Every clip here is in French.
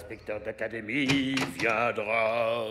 l'inspecteur d'académie viendra.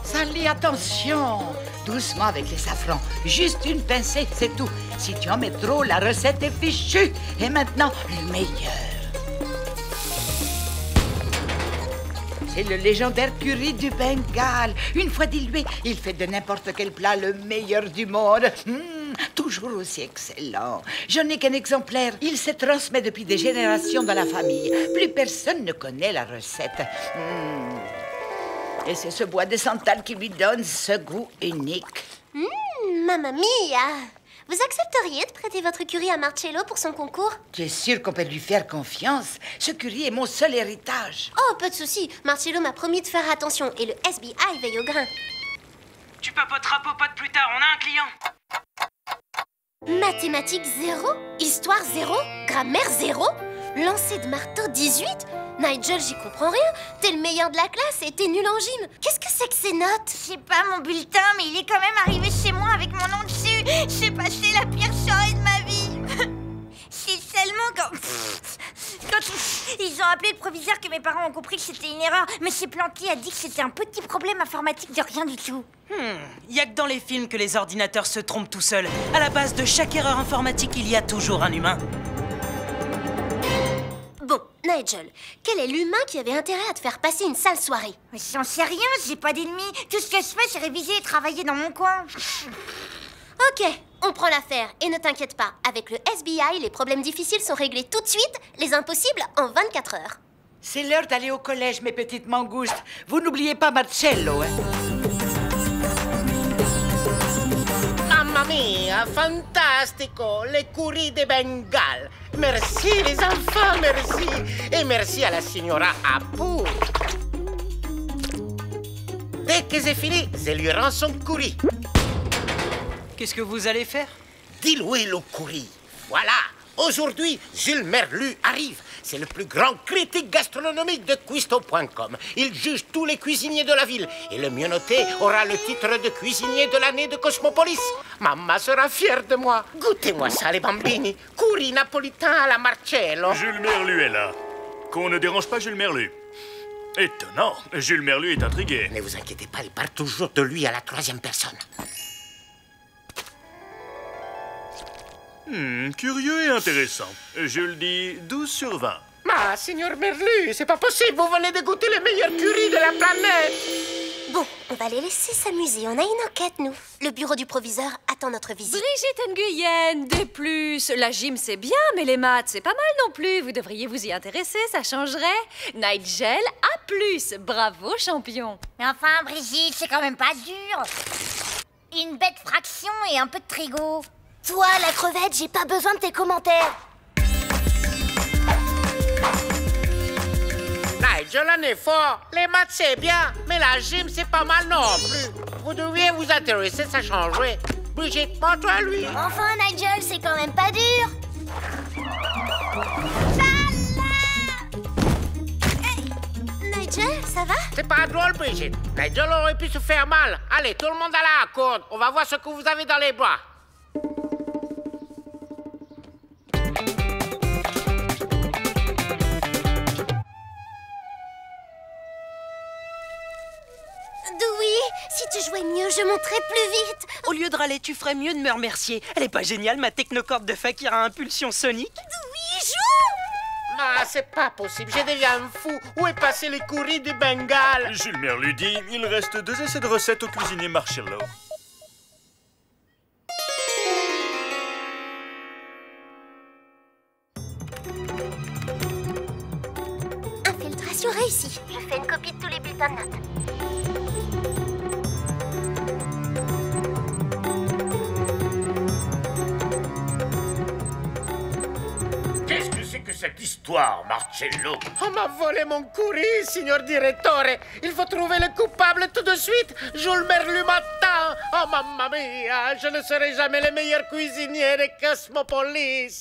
Sally, attention! Doucement avec les safrans. Juste une pincée, c'est tout. Si tu en mets trop, la recette est fichue. Et maintenant, le meilleur. C'est le légendaire curry du Bengale. Une fois dilué, il fait de n'importe quel plat le meilleur du monde. Toujours aussi excellent. Je n'ai qu'un exemplaire. Il se transmet depuis des générations dans la famille. Plus personne ne connaît la recette. Et c'est ce bois de santal qui lui donne ce goût unique. Mamma mia! Vous accepteriez de prêter votre curry à Marcello pour son concours? Tu es sûr qu'on peut lui faire confiance? Ce curry est mon seul héritage. Oh, pas de souci. Marcello m'a promis de faire attention et le SBI veille au grain. Tu papoteras popote plus tard, on a un client. Mathématiques 0, histoire 0, grammaire 0, lancer de marteau 18. Nigel, j'y comprends rien. T'es le meilleur de la classe et t'es nul en gym. Qu'est-ce que c'est que ces notes? C'est pas mon bulletin, mais il est quand même arrivé chez moi avec mon nom dessus. J'ai passé la pire soirée de ma vie. C'est seulement quand ils ont appelé le proviseur que mes parents ont compris que c'était une erreur. Monsieur Planty a dit que c'était un petit problème informatique de rien du tout. Y a que dans les films que les ordinateurs se trompent tout seuls. À la base de chaque erreur informatique, il y a toujours un humain. Bon, Nigel, quel est l'humain qui avait intérêt à te faire passer une sale soirée? J'en sais rien, j'ai pas d'ennemis. Tout ce que je fais, c'est réviser et travailler dans mon coin. Ok, on prend l'affaire. Et ne t'inquiète pas, avec le SBI, les problèmes difficiles sont réglés tout de suite, les impossibles en 24 heures. C'est l'heure d'aller au collège, mes petites mangoustes. Vous n'oubliez pas Marcello, hein? Mamma mia, fantastico, le curry de Bengale. Merci les enfants, merci. Et merci à la signora Apu. Dès que c'est fini, je lui rends son curry. Qu'est-ce que vous allez faire? Diluer le curry. Voilà. Aujourd'hui, Jules Merlu arrive. C'est le plus grand critique gastronomique de Cuisto.com. Il juge tous les cuisiniers de la ville. Et le mieux noté aura le titre de cuisinier de l'année de Cosmopolis. Maman sera fière de moi. Goûtez-moi ça, les bambini. Curry napolitain à la Marcello. Jules Merlu est là. Qu'on ne dérange pas Jules Merlu. Étonnant. Jules Merlu est intrigué. Ne vous inquiétez pas, il parle toujours de lui à la troisième personne. Curieux et intéressant. Je le dis 12 sur 20. Ma, signor Merlu, c'est pas possible. Vous venez de goûter le meilleur curry de la planète. Bon, on va les laisser s'amuser. On a une enquête, nous. Le bureau du proviseur attend notre visite. Brigitte Nguyen, D+. La gym, c'est bien, mais les maths, c'est pas mal non plus. Vous devriez vous y intéresser, ça changerait. Nigel, A+. Bravo, champion. Mais enfin, Brigitte, c'est quand même pas dur. Une bête fraction et un peu de trigo. Toi, la crevette, j'ai pas besoin de tes commentaires. Nigel en est fort. Les maths, c'est bien, mais la gym, c'est pas mal non plus. Vous devriez vous intéresser, ça changerait. Brigitte, montre-toi à lui. Enfin, Nigel, c'est quand même pas dur. Nigel, ça va? C'est pas drôle, Brigitte. Nigel aurait pu se faire mal. Allez, tout le monde à la corde. On va voir ce que vous avez dans les bras. Dewey, si tu jouais mieux, je monterais plus vite. Au lieu de râler, tu ferais mieux de me remercier. Elle est pas géniale, ma technocorde de fakir à impulsion sonique? Dewey, joue! Ah, c'est pas possible, je deviens fou. Où est passé le curry du Bengale? Jules Merlu dit il reste 2 essais de recettes au cuisinier Marcello. Infiltration réussie. Je fais une copie de tous les bulletins de notes. Qu'est-ce que c'est que cette histoire, Marcello? On m'a volé mon curry, signor direttore. Il faut trouver le coupable tout de suite. Jules Merlu m'attend. Oh, mamma mia, je ne serai jamais le meilleur cuisinier de Cosmopolis.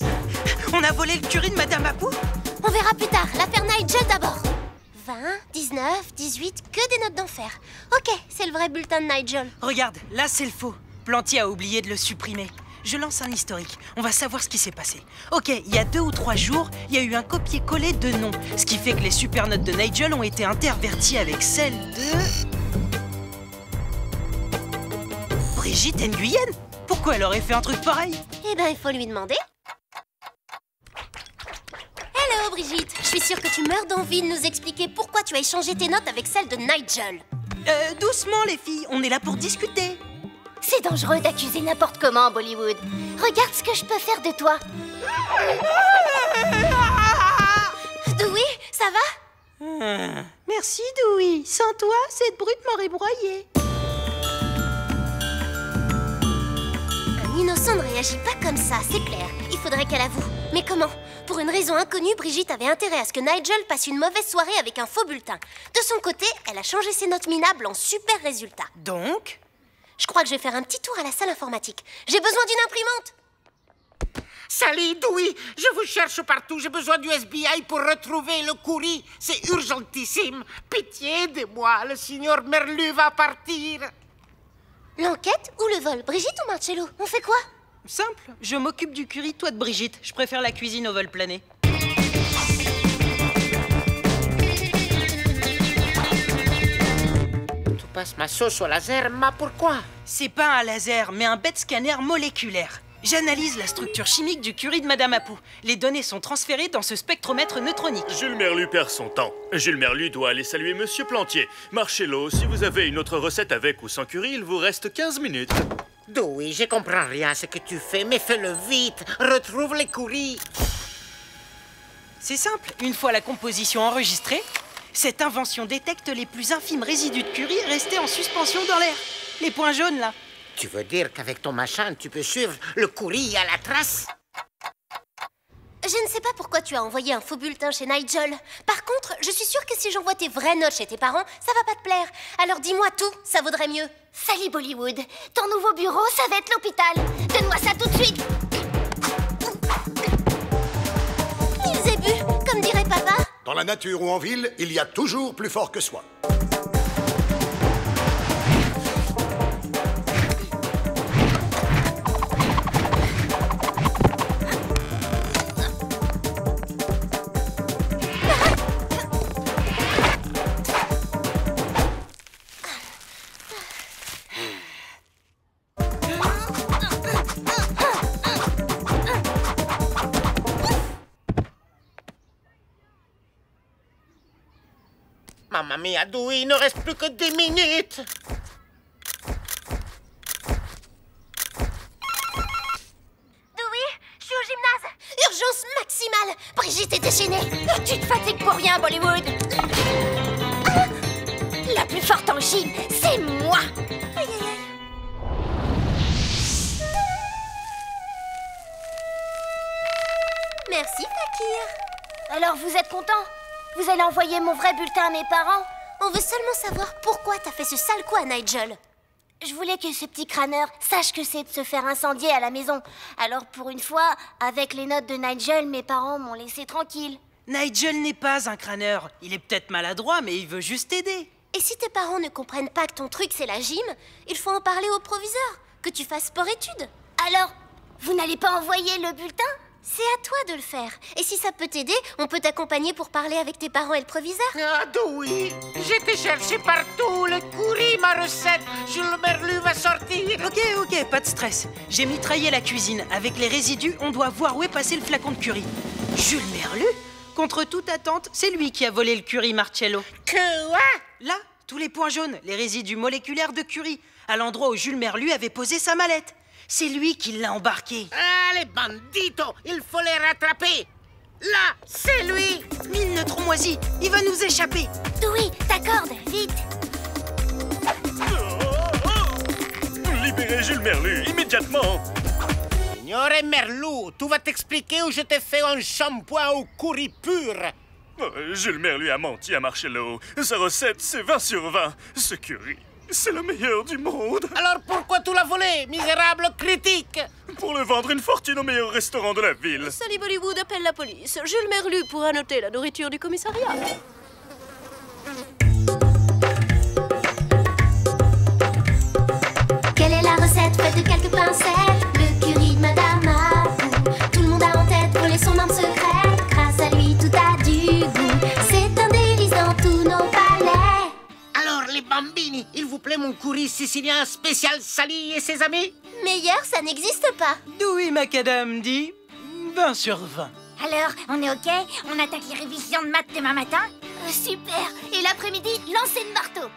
On a volé le curry de Madame Apou? On verra plus tard. L'affaire Nigel d'abord. 20, 19, 18, que des notes d'enfer. Ok, c'est le vrai bulletin de Nigel. Regarde, là c'est le faux. Plantier a oublié de le supprimer. Je lance un historique. On va savoir ce qui s'est passé. Ok, il y a 2 ou 3 jours, il y a eu un copier-coller de noms. Ce qui fait que les super notes de Nigel ont été interverties avec celles de... Brigitte Nguyen? Pourquoi elle aurait fait un truc pareil? Eh ben, il faut lui demander. Hello Brigitte, je suis sûre que tu meurs d'envie de nous expliquer pourquoi tu as échangé tes notes avec celles de Nigel. Doucement les filles, on est là pour discuter. C'est dangereux d'accuser n'importe comment, Bollywood. Regarde ce que je peux faire de toi. Dewey, ça va? Merci Dewey, sans toi, cette brute m'aurait broyé. Un innocent ne réagit pas comme ça, c'est clair. Il faudrait qu'elle avoue. Mais comment? Pour une raison inconnue, Brigitte avait intérêt à ce que Nigel passe une mauvaise soirée avec un faux bulletin. De son côté, elle a changé ses notes minables en super résultats. Donc? Je crois que je vais faire un petit tour à la salle informatique. J'ai besoin d'une imprimante. Salut, Dewey. Je vous cherche partout. J'ai besoin du FBI pour retrouver le curry. C'est urgentissime. Pitié de moi. Le signor Merlu va partir. L'enquête ou le vol? Brigitte ou Marcello? On fait quoi? Simple, je m'occupe du curry, toi de Brigitte. Je préfère la cuisine au vol plané. Tu passes ma sauce au laser, mais pourquoi? C'est pas un laser, mais un bête scanner moléculaire. J'analyse la structure chimique du curry de Madame Apou. Les données sont transférées dans ce spectromètre neutronique. Jules Merlu perd son temps. Jules Merlu doit aller saluer Monsieur Plantier. Marcello, si vous avez une autre recette avec ou sans curry, il vous reste 15 minutes. Dewey, je comprends rien à ce que tu fais, mais fais-le vite. Retrouve les curry. C'est simple, une fois la composition enregistrée, cette invention détecte les plus infimes résidus de curry restés en suspension dans l'air. Les points jaunes, là. Tu veux dire qu'avec ton machin, tu peux suivre le curry à la trace? Je ne sais pas pourquoi tu as envoyé un faux bulletin chez Nigel. Par contre, je suis sûre que si j'envoie tes vraies notes chez tes parents, ça va pas te plaire. Alors dis-moi tout, ça vaudrait mieux. Salut Bollywood, ton nouveau bureau, ça va être l'hôpital. Donne-moi ça tout de suite. Ils aient bu, comme dirait papa. Dans la nature ou en ville, il y a toujours plus fort que soi. Mamma mia, Dewey, il ne reste plus que 10 minutes. Dewey, je suis au gymnase. Urgence maximale. Brigitte est déchaînée. Tu te fatigues pour rien, Bollywood. Ah, la plus forte en gym, c'est moi. Aïe, aïe, aïe. Merci, Fakir. Alors, vous êtes content? Vous allez envoyer mon vrai bulletin à mes parents? On veut seulement savoir pourquoi t'as fait ce sale coup à Nigel. Je voulais que ce petit crâneur sache que c'est de se faire incendier à la maison. Alors pour une fois, avec les notes de Nigel, mes parents m'ont laissé tranquille. Nigel n'est pas un crâneur. Il est peut-être maladroit, mais il veut juste t'aider. Et si tes parents ne comprennent pas que ton truc c'est la gym, il faut en parler au proviseur. Que tu fasses sport-études. Alors, vous n'allez pas envoyer le bulletin? C'est à toi de le faire. Et si ça peut t'aider, on peut t'accompagner pour parler avec tes parents et le proviseur. Ah, Dewey, j'ai été chercher partout. Le curry, ma recette. Jules Merlu va sortir. Ok, pas de stress. J'ai mitraillé la cuisine. Avec les résidus, on doit voir où est passé le flacon de curry. Jules Merlu? Contre toute attente, c'est lui qui a volé le curry, Marcello. Quoi? Là, tous les points jaunes, les résidus moléculaires de curry, à l'endroit où Jules Merlu avait posé sa mallette. C'est lui qui l'a embarqué. Ah, les banditos, il faut les rattraper. Là, c'est lui. Mine neutre moisi, il va nous échapper. Dewey, ta corde, vite. Libérez Jules Merlu, immédiatement. Signore Merlou, tu vas t'expliquer où je t'ai fait un shampoing au curry pur. Jules Merlu a menti à Marcello. Sa recette, c'est 20 sur 20. Ce curry, c'est le meilleur du monde. Alors pourquoi tu l'as volé, misérable critique? Pour le vendre une fortune au meilleur restaurant de la ville. Sally Bollywood appelle la police. Jules Merlu pourra noter la nourriture du commissariat. Quelle est la recette faite de quelques pincettes? Le curry de Madame Mabou. Tout le monde a en tête volé son arme secrète. Grâce à lui, tout a du goût. C'est un délice dans tous nos palais. Alors les bambini, il vous plaît mon curry sicilien spécial Sally et ses amis? Meilleur, ça n'existe pas. Dewey Macadam dit 20 sur 20. Alors, on est OK? On attaque les révisions de maths demain matin? Super. Et l'après-midi, lancez le marteau.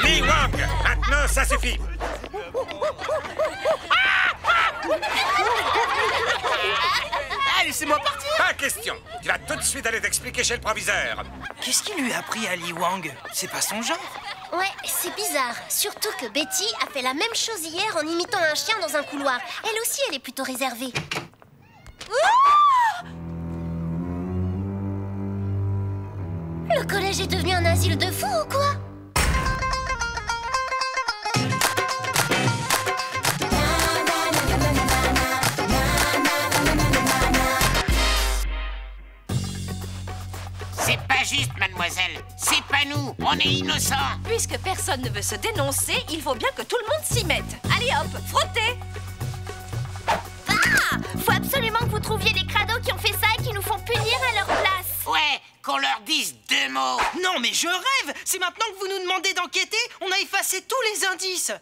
Lee Wang, maintenant ça suffit. Laissez-moi partir. Pas question. Tu vas tout de suite aller t'expliquer chez le proviseur. Qu'est-ce qui lui a pris à Lee Wang? C'est pas son genre. Ouais, c'est bizarre. Surtout que Betty a fait la même chose hier en imitant un chien dans un couloir. Elle aussi, elle est plutôt réservée. Le collège est devenu un asile de fous ou quoi? C'est pas juste, mademoiselle. C'est pas nous. On est innocents. Puisque personne ne veut se dénoncer, il faut bien que tout le monde s'y mette. Allez hop, frottez! Ah! Faut absolument que vous trouviez les crados qui ont fait ça et qui nous font punir à leur place. Ouais, qu'on leur dise 2 mots. Non mais je rêve. C'est maintenant que vous nous demandez d'enquêter. On a effacé tous les indices.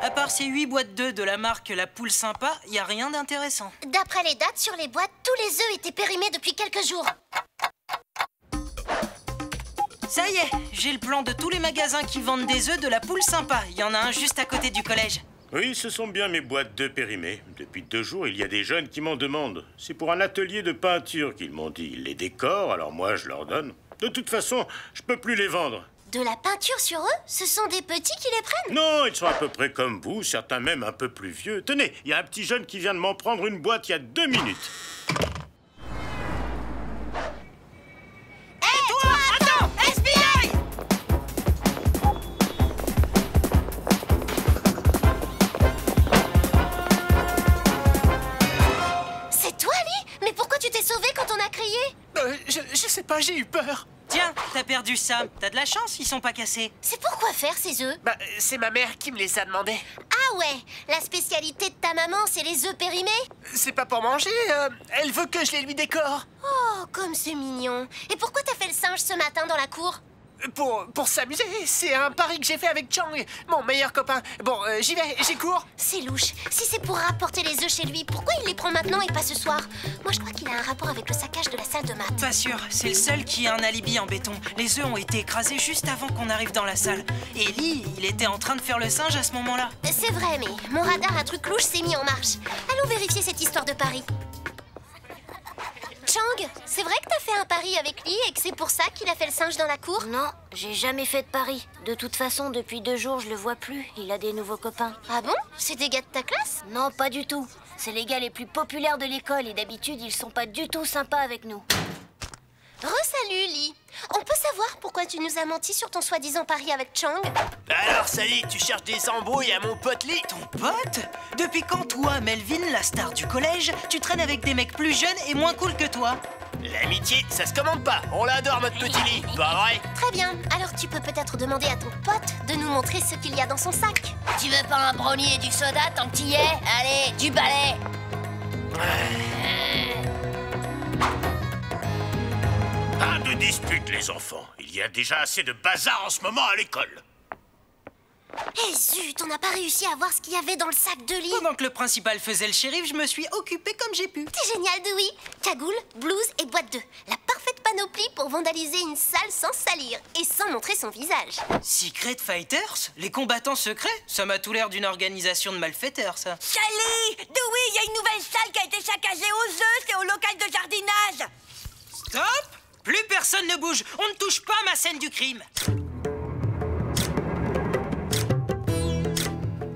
À part ces 8 boîtes d'œufs de la marque La Poule Sympa, y a rien d'intéressant. D'après les dates sur les boîtes, tous les œufs étaient périmés depuis quelques jours. Ça y est, j'ai le plan de tous les magasins qui vendent des œufs de La Poule Sympa. Il y en a un juste à côté du collège. Oui, ce sont bien mes boîtes d'œufs périmées. Depuis 2 jours, il y a des jeunes qui m'en demandent. C'est pour un atelier de peinture qu'ils m'ont dit. Ils les décorent, alors moi, je leur donne. De toute façon, je peux plus les vendre. De la peinture sur eux? Ce sont des petits qui les prennent? Non, ils sont à peu près comme vous, certains même un peu plus vieux. Tenez, il y a un petit jeune qui vient de m'en prendre une boîte il y a 2 minutes. Hé, toi, attends! FBI! C'est toi, Lee? Mais pourquoi tu t'es sauvé quand on a crié? Je sais pas, j'ai eu peur. Tiens, t'as perdu ça. T'as de la chance, ils sont pas cassés. C'est pour quoi faire ces œufs? Bah, c'est ma mère qui me les a demandés. Ah ouais, la spécialité de ta maman, c'est les œufs périmés? C'est pas pour manger, elle veut que je les lui décore. Oh, comme c'est mignon. Et pourquoi t'as fait le singe ce matin dans la cour? Pour s'amuser, c'est un pari que j'ai fait avec Chang, mon meilleur copain. Bon, j'y vais, j'ai cours. C'est louche. Si c'est pour rapporter les œufs chez lui, pourquoi il les prend maintenant et pas ce soir? Moi, je crois qu'il a un rapport avec le saccage de la salle de maths. Pas sûr, c'est le seul qui a un alibi en béton. Les œufs ont été écrasés juste avant qu'on arrive dans la salle. Et Lee, il était en train de faire le singe à ce moment-là. C'est vrai, mais mon radar à truc louche s'est mis en marche. Allons vérifier cette histoire de pari. Chang, c'est vrai que t'as fait un pari avec Lee et que c'est pour ça qu'il a fait le singe dans la cour? Non, j'ai jamais fait de pari. De toute façon, depuis 2 jours, je le vois plus. Il a des nouveaux copains. Ah bon? C'est des gars de ta classe? Non, pas du tout. C'est les gars les plus populaires de l'école et d'habitude, ils sont pas du tout sympas avec nous. Re-salut, Lee. On peut savoir pourquoi tu nous as menti sur ton soi-disant pari avec Chang? Alors, Sally, tu cherches des embrouilles à mon pote Lee? Ton pote? Depuis quand toi, Melvin, la star du collège, tu traînes avec des mecs plus jeunes et moins cool que toi? L'amitié, ça se commande pas. On l'adore, notre petit Lee, pas vrai? Très bien. Alors tu peux peut-être demander à ton pote de nous montrer ce qu'il y a dans son sac. Tu veux pas un brownie et du soda tant que t'y es? Allez, du balai. Pas de dispute, les enfants. Il y a déjà assez de bazar en ce moment à l'école. Eh zut, on n'a pas réussi à voir ce qu'il y avait dans le sac de Lee. Pendant que le principal faisait le shérif, je me suis occupé comme j'ai pu. C'est génial, Dewey. Cagoule, blouse et boîte 2. La parfaite panoplie pour vandaliser une salle sans salir et sans montrer son visage. Secret Fighters? Les combattants secrets? Ça m'a tout l'air d'une organisation de malfaiteurs, ça. Sally! Dewey, il y a une nouvelle salle qui a été saccagée aux œufs, c'est au local de jardinage. Stop! Plus personne ne bouge. On ne touche pas à ma scène du crime.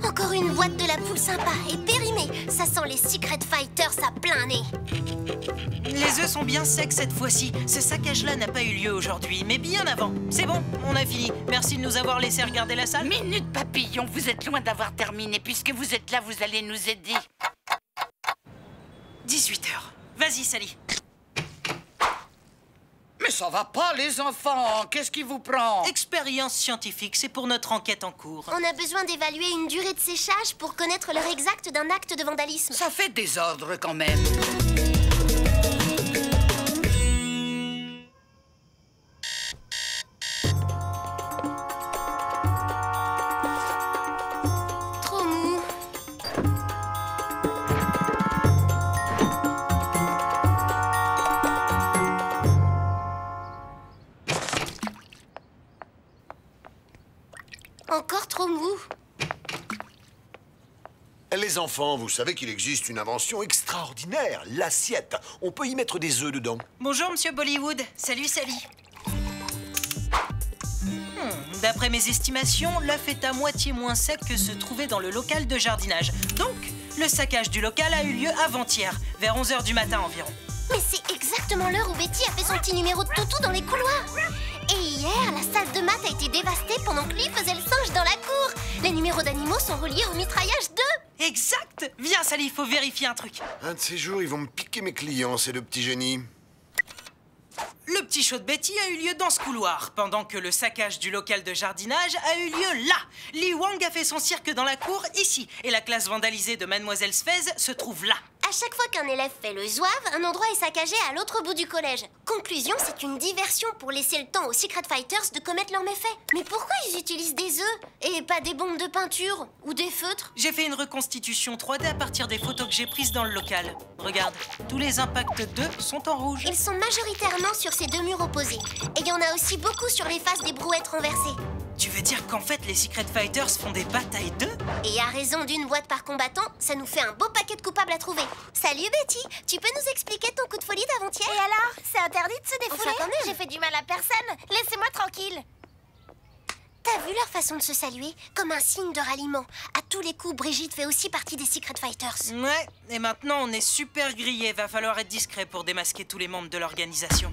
Encore une boîte de la poule sympa et périmée. Ça sent les Secret Fighters à plein nez. Les œufs sont bien secs cette fois-ci. Ce saccage-là n'a pas eu lieu aujourd'hui, mais bien avant. C'est bon, on a fini. Merci de nous avoir laissé regarder la salle. Minute papillon, vous êtes loin d'avoir terminé. Puisque vous êtes là, vous allez nous aider. 18h. Vas-y, Sally. Mais ça va pas, les enfants. Qu'est-ce qui vous prend? Expérience scientifique, c'est pour notre enquête en cours. On a besoin d'évaluer une durée de séchage pour connaître l'heure exacte d'un acte de vandalisme. Ça fait désordre quand même. Trop mou. Encore trop mou. Les enfants, vous savez qu'il existe une invention extraordinaire, l'assiette. On peut y mettre des œufs dedans. Bonjour, monsieur Bollywood. Salut, Sally. D'après mes estimations, l'œuf est à moitié moins sec que se trouvait dans le local de jardinage. Donc, le saccage du local a eu lieu avant-hier, vers 11h du matin environ. Mais c'est exactement l'heure où Betty a fait son petit numéro de toutou dans les couloirs. Et hier, la salle de maths a été dévastée pendant que lui faisait le singe dans la cour. Les numéros d'animaux sont reliés au mitraillage 2. Exact! Viens, Sally, il faut vérifier un truc. Un de ces jours, ils vont me piquer mes clients, ces deux petits génies. Le petit show de Betty a eu lieu dans ce couloir, pendant que le saccage du local de jardinage a eu lieu là. Lee Wang a fait son cirque dans la cour, ici. Et la classe vandalisée de Mademoiselle Sfez se trouve là. À chaque fois qu'un élève fait le zouave, un endroit est saccagé à l'autre bout du collège. Conclusion, c'est une diversion pour laisser le temps aux Secret Fighters de commettre leurs méfaits. Mais pourquoi ils utilisent des œufs et pas des bombes de peinture ou des feutres? J'ai fait une reconstitution 3D à partir des photos que j'ai prises dans le local. Regarde, tous les impacts d'œufs sont en rouge. Ils sont majoritairement sur ces deux murs opposés. Et il y en a aussi beaucoup sur les faces des brouettes renversées. Tu veux dire qu'en fait, les Secret Fighters font des batailles d'œufs? Et à raison d'une boîte par combattant, ça nous fait un beau paquet de coupables à trouver. Salut Betty, tu peux nous expliquer ton coup de folie d'avant-hier? Et alors? C'est interdit de se défouler? Enfin, quand même. J'ai fait du mal à personne. Laissez-moi tranquille. T'as vu leur façon de se saluer? Comme un signe de ralliement. À tous les coups, Brigitte fait aussi partie des Secret Fighters. Ouais, et maintenant on est super grillés. Va falloir être discret pour démasquer tous les membres de l'organisation.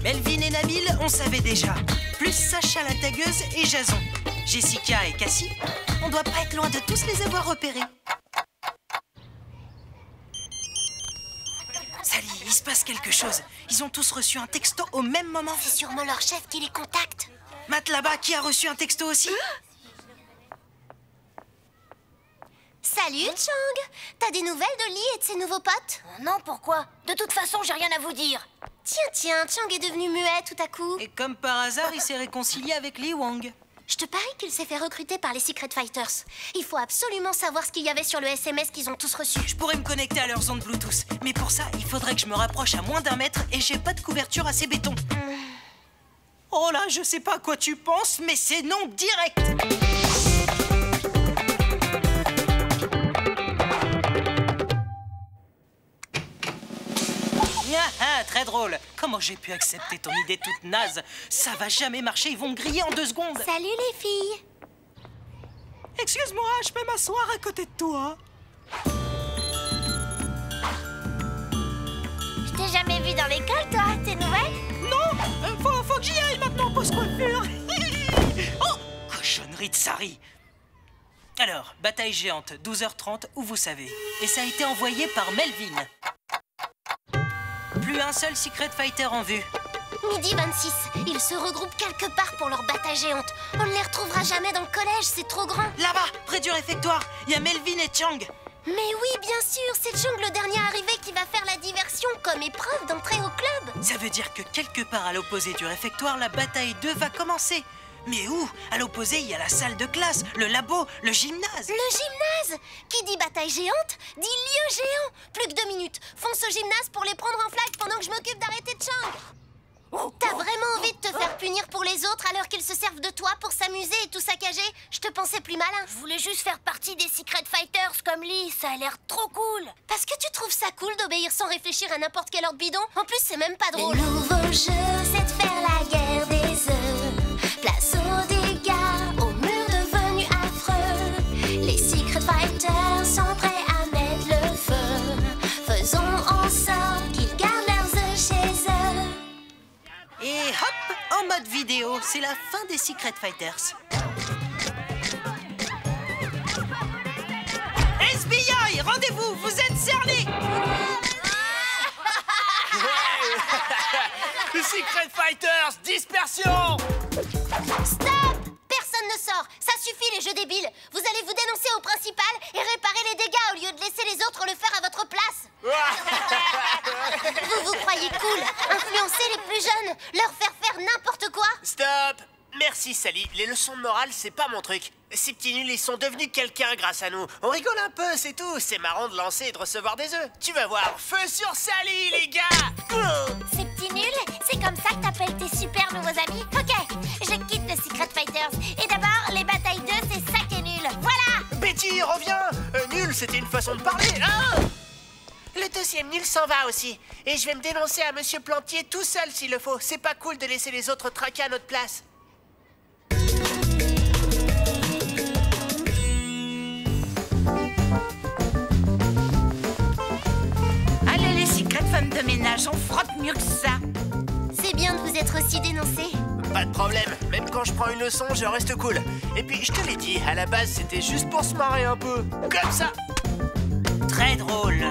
Melvin et Nabil, on savait déjà. Plus Sacha la tagueuse et Jason. Jessica et Cassie, on doit pas être loin de tous les avoir repérés. Sally, il se passe quelque chose. Ils ont tous reçu un texto au même moment. C'est sûrement leur chef qui les contacte. Matt là-bas, qui a reçu un texto aussi? Salut Chang. T'as des nouvelles de Lee et de ses nouveaux potes? Non, pourquoi? De toute façon, j'ai rien à vous dire. Tiens, Chang est devenu muet tout à coup. Et comme par hasard, il s'est réconcilié avec Lee Wang. Je te parie qu'il s'est fait recruter par les Secret Fighters. Il faut absolument savoir ce qu'il y avait sur le SMS qu'ils ont tous reçu. Je pourrais me connecter à leurs ondes Bluetooth. Mais pour ça, il faudrait que je me rapproche à moins d'1 mètre et j'ai pas de couverture assez béton. Oh là, je sais pas à quoi tu penses, mais c'est non direct. Très drôle. Comment j'ai pu accepter ton idée toute naze? Ça va jamais marcher, ils vont me griller en 2 secondes. Salut les filles. Excuse-moi, je peux m'asseoir à côté de toi? t'ai jamais vu dans l'école, toi. T'es nouvelle? Non, faut que j'y aille maintenant, pause coiffure. Oh, cochonnerie de Sari. Alors, bataille géante, 12h30, où vous savez. Et ça a été envoyé par Melvin. Plus un seul Secret Fighter en vue. Midi 26, ils se regroupent quelque part pour leur bataille géante. On ne les retrouvera jamais dans le collège, c'est trop grand. Là-bas, près du réfectoire, il y a Melvin et Chang. Mais oui, bien sûr, c'est Chang le dernier arrivé qui va faire la diversion comme épreuve d'entrée au club. Ça veut dire que quelque part à l'opposé du réfectoire, la bataille 2 va commencer. Mais où? À l'opposé, il y a la salle de classe, le labo, le gymnase. Le gymnase? Qui dit bataille géante, dit lieu géant. Plus que 2 minutes. Fonce au gymnase pour les prendre en flag pendant que je m'occupe d'arrêter Chang. T'as vraiment envie de te faire punir pour les autres alors qu'ils se servent de toi pour s'amuser et tout saccager? Je te pensais plus malin. Je voulais juste faire partie des Secret Fighters comme Lee, ça a l'air trop cool. Parce que tu trouves ça cool d'obéir sans réfléchir à n'importe quel ordre bidon? En plus, c'est même pas drôle. Le nouveau jeu, c'est de faire la guerre des œufs. Place aux dégâts, aux murs devenus affreux. Les Secret Fighters sont prêts à mettre le feu. Faisons en sorte qu'ils gardent leurs œufs chez eux. Et hop, en mode vidéo, c'est la fin des Secret Fighters. SBI, rendez-vous, vous êtes cernés. Secret Fighters, dispersion! Stop! Personne ne sort. Ça suffit les jeux débiles. Vous allez vous dénoncer au principal et réparer les dégâts au lieu de laisser les autres le faire à votre place. Vous croyez cool? Influencer les plus jeunes? Leur faire n'importe quoi? Stop! Merci Sally, les leçons de morale c'est pas mon truc. Ces petits nuls ils sont devenus quelqu'un grâce à nous. On rigole un peu, c'est tout. C'est marrant de lancer et de recevoir des œufs. Tu vas voir, feu sur Sally les gars! Ces petits nuls, c'est comme ça que t'appelles tes super nouveaux amis? Ok, je quitte le Secret Fighters. Et d'abord, les batailles 2 c'est ça qui est nul. Voilà! Betty, reviens! Nul, c'était une façon de parler. Ah! Le deuxième nul s'en va aussi. Et je vais me dénoncer à Monsieur Plantier tout seul s'il le faut. C'est pas cool de laisser les autres traquer à notre place. Allez les secrets femmes de ménage, on frotte mieux que ça. C'est bien de vous être aussi dénoncé. Pas de problème, même quand je prends une leçon, je reste cool. Et puis, je te l'ai dit, à la base, c'était juste pour se marrer un peu. Comme ça. Très drôle.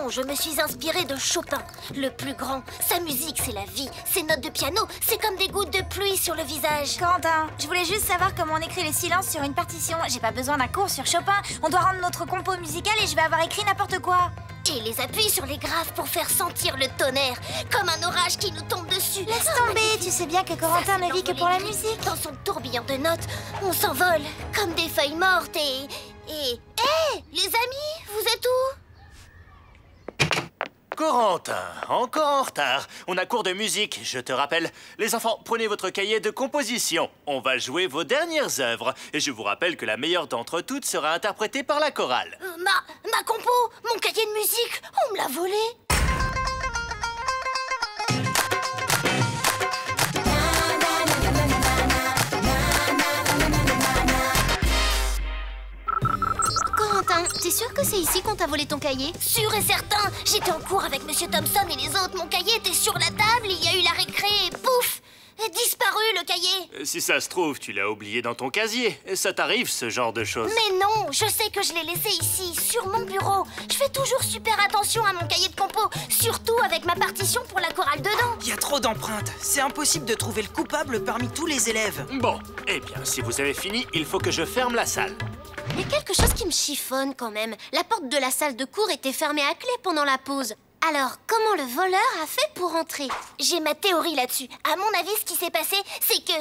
Je me suis inspirée de Chopin, le plus grand. Sa musique, c'est la vie. Ses notes de piano, c'est comme des gouttes de pluie sur le visage. Quentin, je voulais juste savoir comment on écrit les silences sur une partition. J'ai pas besoin d'un cours sur Chopin. On doit rendre notre compo musical et je vais avoir écrit n'importe quoi. Et les appuis sur les graves pour faire sentir le tonnerre, comme un orage qui nous tombe dessus. Laisse tomber, tu sais bien que Corentin ne vit que pour la musique. Dans son tourbillon de notes, on s'envole comme des feuilles mortes et... Hé, les amis, vous êtes où? Corentin, encore en retard. On a cours de musique, je te rappelle. Les enfants, prenez votre cahier de composition. On va jouer vos dernières œuvres. Et je vous rappelle que la meilleure d'entre toutes sera interprétée par la chorale. Ma compo, mon cahier de musique, on me l'a volé. Corentin, t'es sûr que c'est ici qu'on t'a volé ton cahier? Sûr et certain. J'étais en cours avec Monsieur Thompson et les autres. Mon cahier était sur la table, il y a eu la récré et pouf! Disparu le cahier. Si ça se trouve, tu l'as oublié dans ton casier. Ça t'arrive, ce genre de choses. Mais non, je sais que je l'ai laissé ici, sur mon bureau. Je fais toujours super attention à mon cahier de compo, surtout avec ma partition pour la chorale dedans. Il y a trop d'empreintes. C'est impossible de trouver le coupable parmi tous les élèves. Bon, eh bien, si vous avez fini, il faut que je ferme la salle. Il y a quelque chose qui me chiffonne quand même. La porte de la salle de cours était fermée à clé pendant la pause. Alors, comment le voleur a fait pour entrer? J'ai ma théorie là-dessus. À mon avis, ce qui s'est passé, c'est que...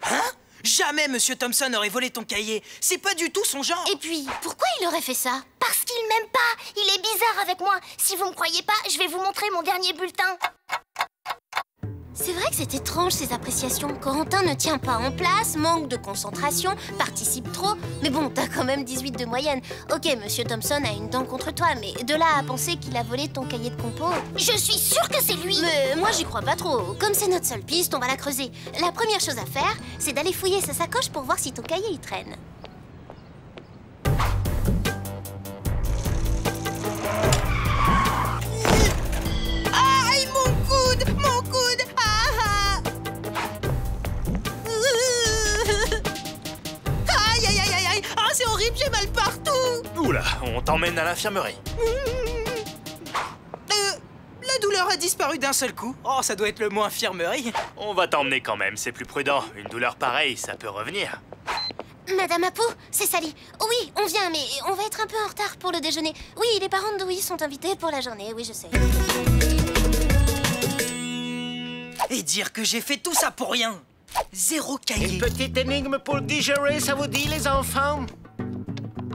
Hein? Jamais Monsieur Thompson n'aurait volé ton cahier. C'est pas du tout son genre. Et puis, pourquoi il aurait fait ça? Parce qu'il m'aime pas. Il est bizarre avec moi. Si vous me croyez pas, je vais vous montrer mon dernier bulletin. C'est vrai que c'est étrange ces appréciations. Corentin ne tient pas en place, manque de concentration, participe trop. Mais bon, t'as quand même 18 de moyenne. Ok, Monsieur Thompson a une dent contre toi, mais de là à penser qu'il a volé ton cahier de compo... Je suis sûre que c'est lui. Mais moi, j'y crois pas trop. Comme c'est notre seule piste, on va la creuser. La première chose à faire, c'est d'aller fouiller sa sacoche pour voir si ton cahier y traîne. Aïe, mon coude! Mon coude! Aïe, aïe, aïe, aïe, aïe! Ah, c'est horrible, j'ai mal partout! Oula, on t'emmène à l'infirmerie. La douleur a disparu d'un seul coup. Oh, ça doit être le mot infirmerie. On va t'emmener quand même, c'est plus prudent. Une douleur pareille, ça peut revenir. Madame Apo, c'est Sally. Oui, on vient, mais on va être un peu en retard pour le déjeuner. Oui, les parents de Dewey sont invités pour la journée, oui, je sais. Et dire que j'ai fait tout ça pour rien. 0 cahier. Une petite énigme pour digérer, ça vous dit, les enfants?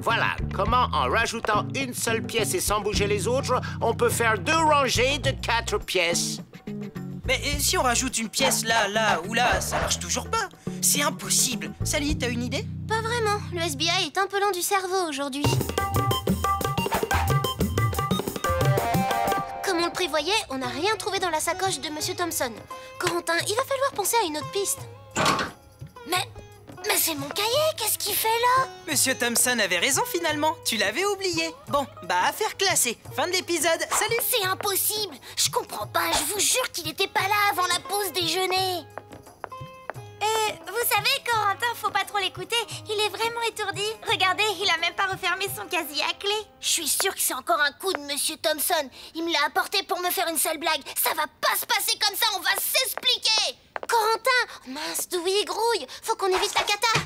Voilà, comment en rajoutant une seule pièce et sans bouger les autres, on peut faire 2 rangées de 4 pièces. Mais si on rajoute une pièce là, là ou là, ça marche toujours pas. C'est impossible. Sally, t'as une idée? Pas vraiment. Le SBI est un peu lent du cerveau aujourd'hui. Comme on le prévoyait, on n'a rien trouvé dans la sacoche de Monsieur Thompson. Corentin, il va falloir penser à une autre piste. Mais c'est mon cahier, qu'est-ce qu'il fait là? Monsieur Thompson avait raison finalement, tu l'avais oublié. Bon, bah affaire classée. Fin de l'épisode, salut! C'est impossible, je comprends pas, je vous jure qu'il était pas là avant la pause déjeuner. Vous savez, Corentin, faut pas trop l'écouter. Il est vraiment étourdi. Regardez, il a même pas refermé son casier à clé. Je suis sûre que c'est encore un coup de Monsieur Thompson. Il me l'a apporté pour me faire une sale blague. Ça va pas se passer comme ça, on va s'expliquer. Corentin! Mince, Dewey grouille. Faut qu'on évite la cata.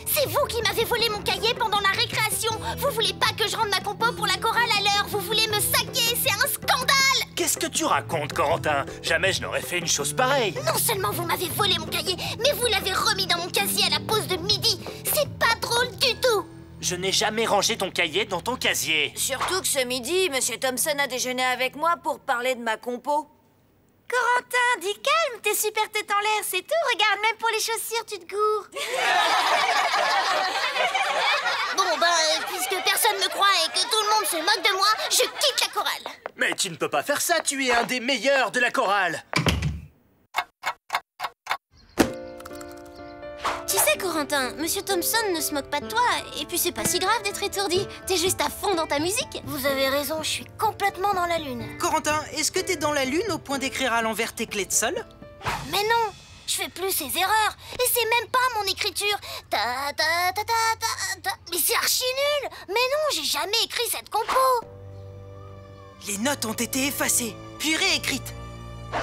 C'est vous qui m'avez volé mon cahier pendant la récréation. Vous voulez pas que je rende ma compo pour la chorale à l'heure. Vous voulez me saquer, c'est un scandale. Qu'est-ce que tu racontes, Corentin? Jamais je n'aurais fait une chose pareille. Non seulement vous m'avez volé mon cahier, mais vous l'avez remis dans mon casier à la pause de midi. C'est pas drôle du tout. Je n'ai jamais rangé ton cahier dans ton casier. Surtout que ce midi, Monsieur Thompson a déjeuné avec moi pour parler de ma compo. Corentin, dis calme, t'es super tête en l'air, c'est tout. Regarde, même pour les chaussures, tu te gourres. Bon, puisque personne me croit et que tout le monde se moque de moi, je quitte la chorale. Mais tu ne peux pas faire ça, tu es un des meilleurs de la chorale. Tu sais, Corentin, Monsieur Thompson ne se moque pas de toi. Et puis c'est pas si grave d'être étourdi. T'es juste à fond dans ta musique. Vous avez raison, je suis complètement dans la lune. Corentin, est-ce que t'es dans la lune au point d'écrire à l'envers tes clés de sol? Mais non, je fais plus ces erreurs. Et c'est même pas mon écriture. Ta ta ta ta ta ta. Mais c'est archi nul. Mais non, j'ai jamais écrit cette compo. Les notes ont été effacées, puis réécrites.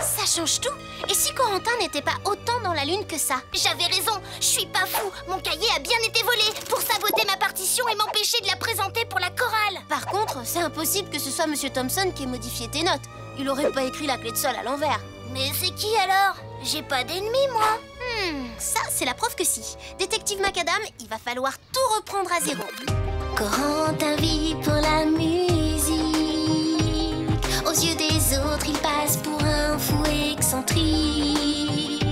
Ça change tout. Et si Corentin n'était pas autant dans la lune que ça? J'avais raison, je suis pas fou. Mon cahier a bien été volé pour saboter ma partition et m'empêcher de la présenter pour la chorale. Par contre, c'est impossible que ce soit Monsieur Thompson qui ait modifié tes notes. Il aurait pas écrit la clé de sol à l'envers. Mais c'est qui alors? J'ai pas d'ennemis, moi. Ça, c'est la preuve que si. Détective Macadam, il va falloir tout reprendre à zéro. Corentin vit pour la musique. Aux yeux des autres, il passe pour un fou excentrique.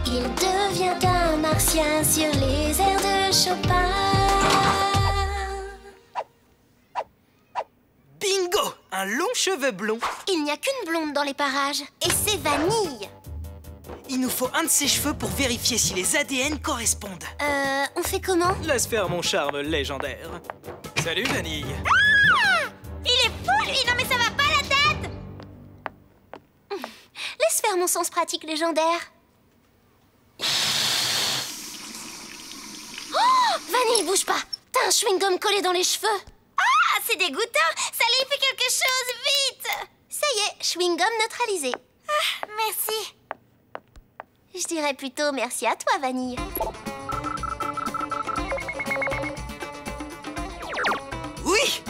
Il devient un martien sur les airs de Chopin. Bingo! Un long cheveu blond. Il n'y a qu'une blonde dans les parages, et c'est Vanille. Il nous faut un de ses cheveux pour vérifier si les ADN correspondent. On fait comment? Laisse faire mon charme légendaire. Salut, Vanille. Ah! Il est fou, lui! Non, mais ça va pas la tête! Laisse faire mon sens pratique légendaire. Oh! Vanille, bouge pas! T'as un chewing-gum collé dans les cheveux. Ah! C'est dégoûtant! Sally, fais quelque chose, vite! Ça y est, chewing-gum neutralisé. Ah, merci. Je dirais plutôt merci à toi, Vanille.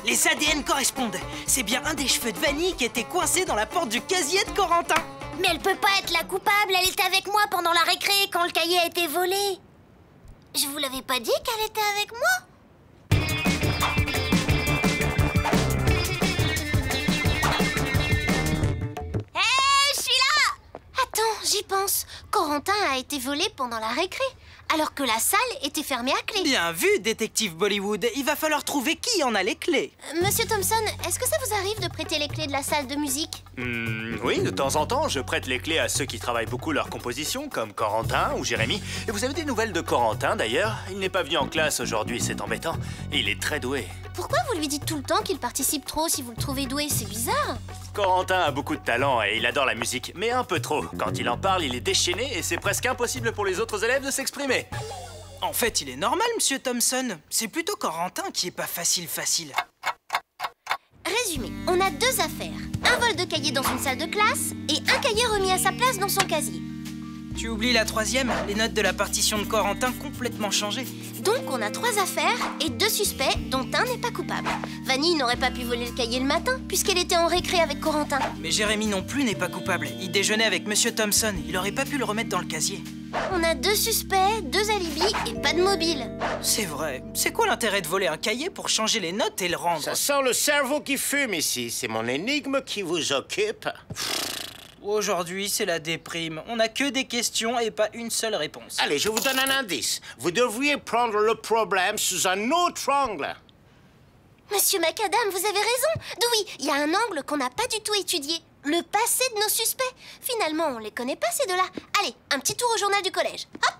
Les ADN correspondent. C'est bien un des cheveux de Vanille qui était coincé dans la porte du casier de Corentin. Mais elle peut pas être la coupable, elle était avec moi pendant la récré quand le cahier a été volé. Je vous l'avais pas dit qu'elle était avec moi? Hé, je suis là! Attends, j'y pense. Corentin a été volé pendant la récré, alors que la salle était fermée à clé. Bien vu, détective Bollywood. Il va falloir trouver qui en a les clés. Monsieur Thompson, est-ce que ça vous arrive de prêter les clés de la salle de musique? Oui, de temps en temps, je prête les clés à ceux qui travaillent beaucoup leur composition, comme Corentin ou Jérémy. Et vous avez des nouvelles de Corentin, d'ailleurs? Il n'est pas venu en classe aujourd'hui, c'est embêtant. Et il est très doué. Pourquoi vous lui dites tout le temps qu'il participe trop si vous le trouvez doué? C'est bizarre. Corentin a beaucoup de talent et il adore la musique, mais un peu trop. Quand il en parle, il est déchaîné et c'est presque impossible pour les autres élèves de s'exprimer. En fait, il est normal, monsieur Thompson. C'est plutôt Corentin qui est pas facile. Résumé, on a deux affaires. Un vol de cahier dans une salle de classe et un cahier remis à sa place dans son casier. Tu oublies la troisième, les notes de la partition de Corentin complètement changées. Donc on a trois affaires et deux suspects dont un n'est pas coupable. Vanille n'aurait pas pu voler le cahier le matin puisqu'elle était en récré avec Corentin. Mais Jérémy non plus n'est pas coupable. Il déjeunait avec monsieur Thompson. Il aurait pas pu le remettre dans le casier. On a deux suspects, deux alibis et pas de mobile. C'est vrai. C'est quoi l'intérêt de voler un cahier pour changer les notes et le rendre? Ça sent le cerveau qui fume ici. C'est mon énigme qui vous occupe. Aujourd'hui, c'est la déprime. On n'a que des questions et pas une seule réponse. Allez, je vous donne un indice. Vous devriez prendre le problème sous un autre angle. Monsieur Macadam, vous avez raison. Oui, il y a un angle qu'on n'a pas du tout étudié. Le passé de nos suspects. Finalement, on les connaît pas, ces deux-là. Allez, un petit tour au journal du collège. Hop!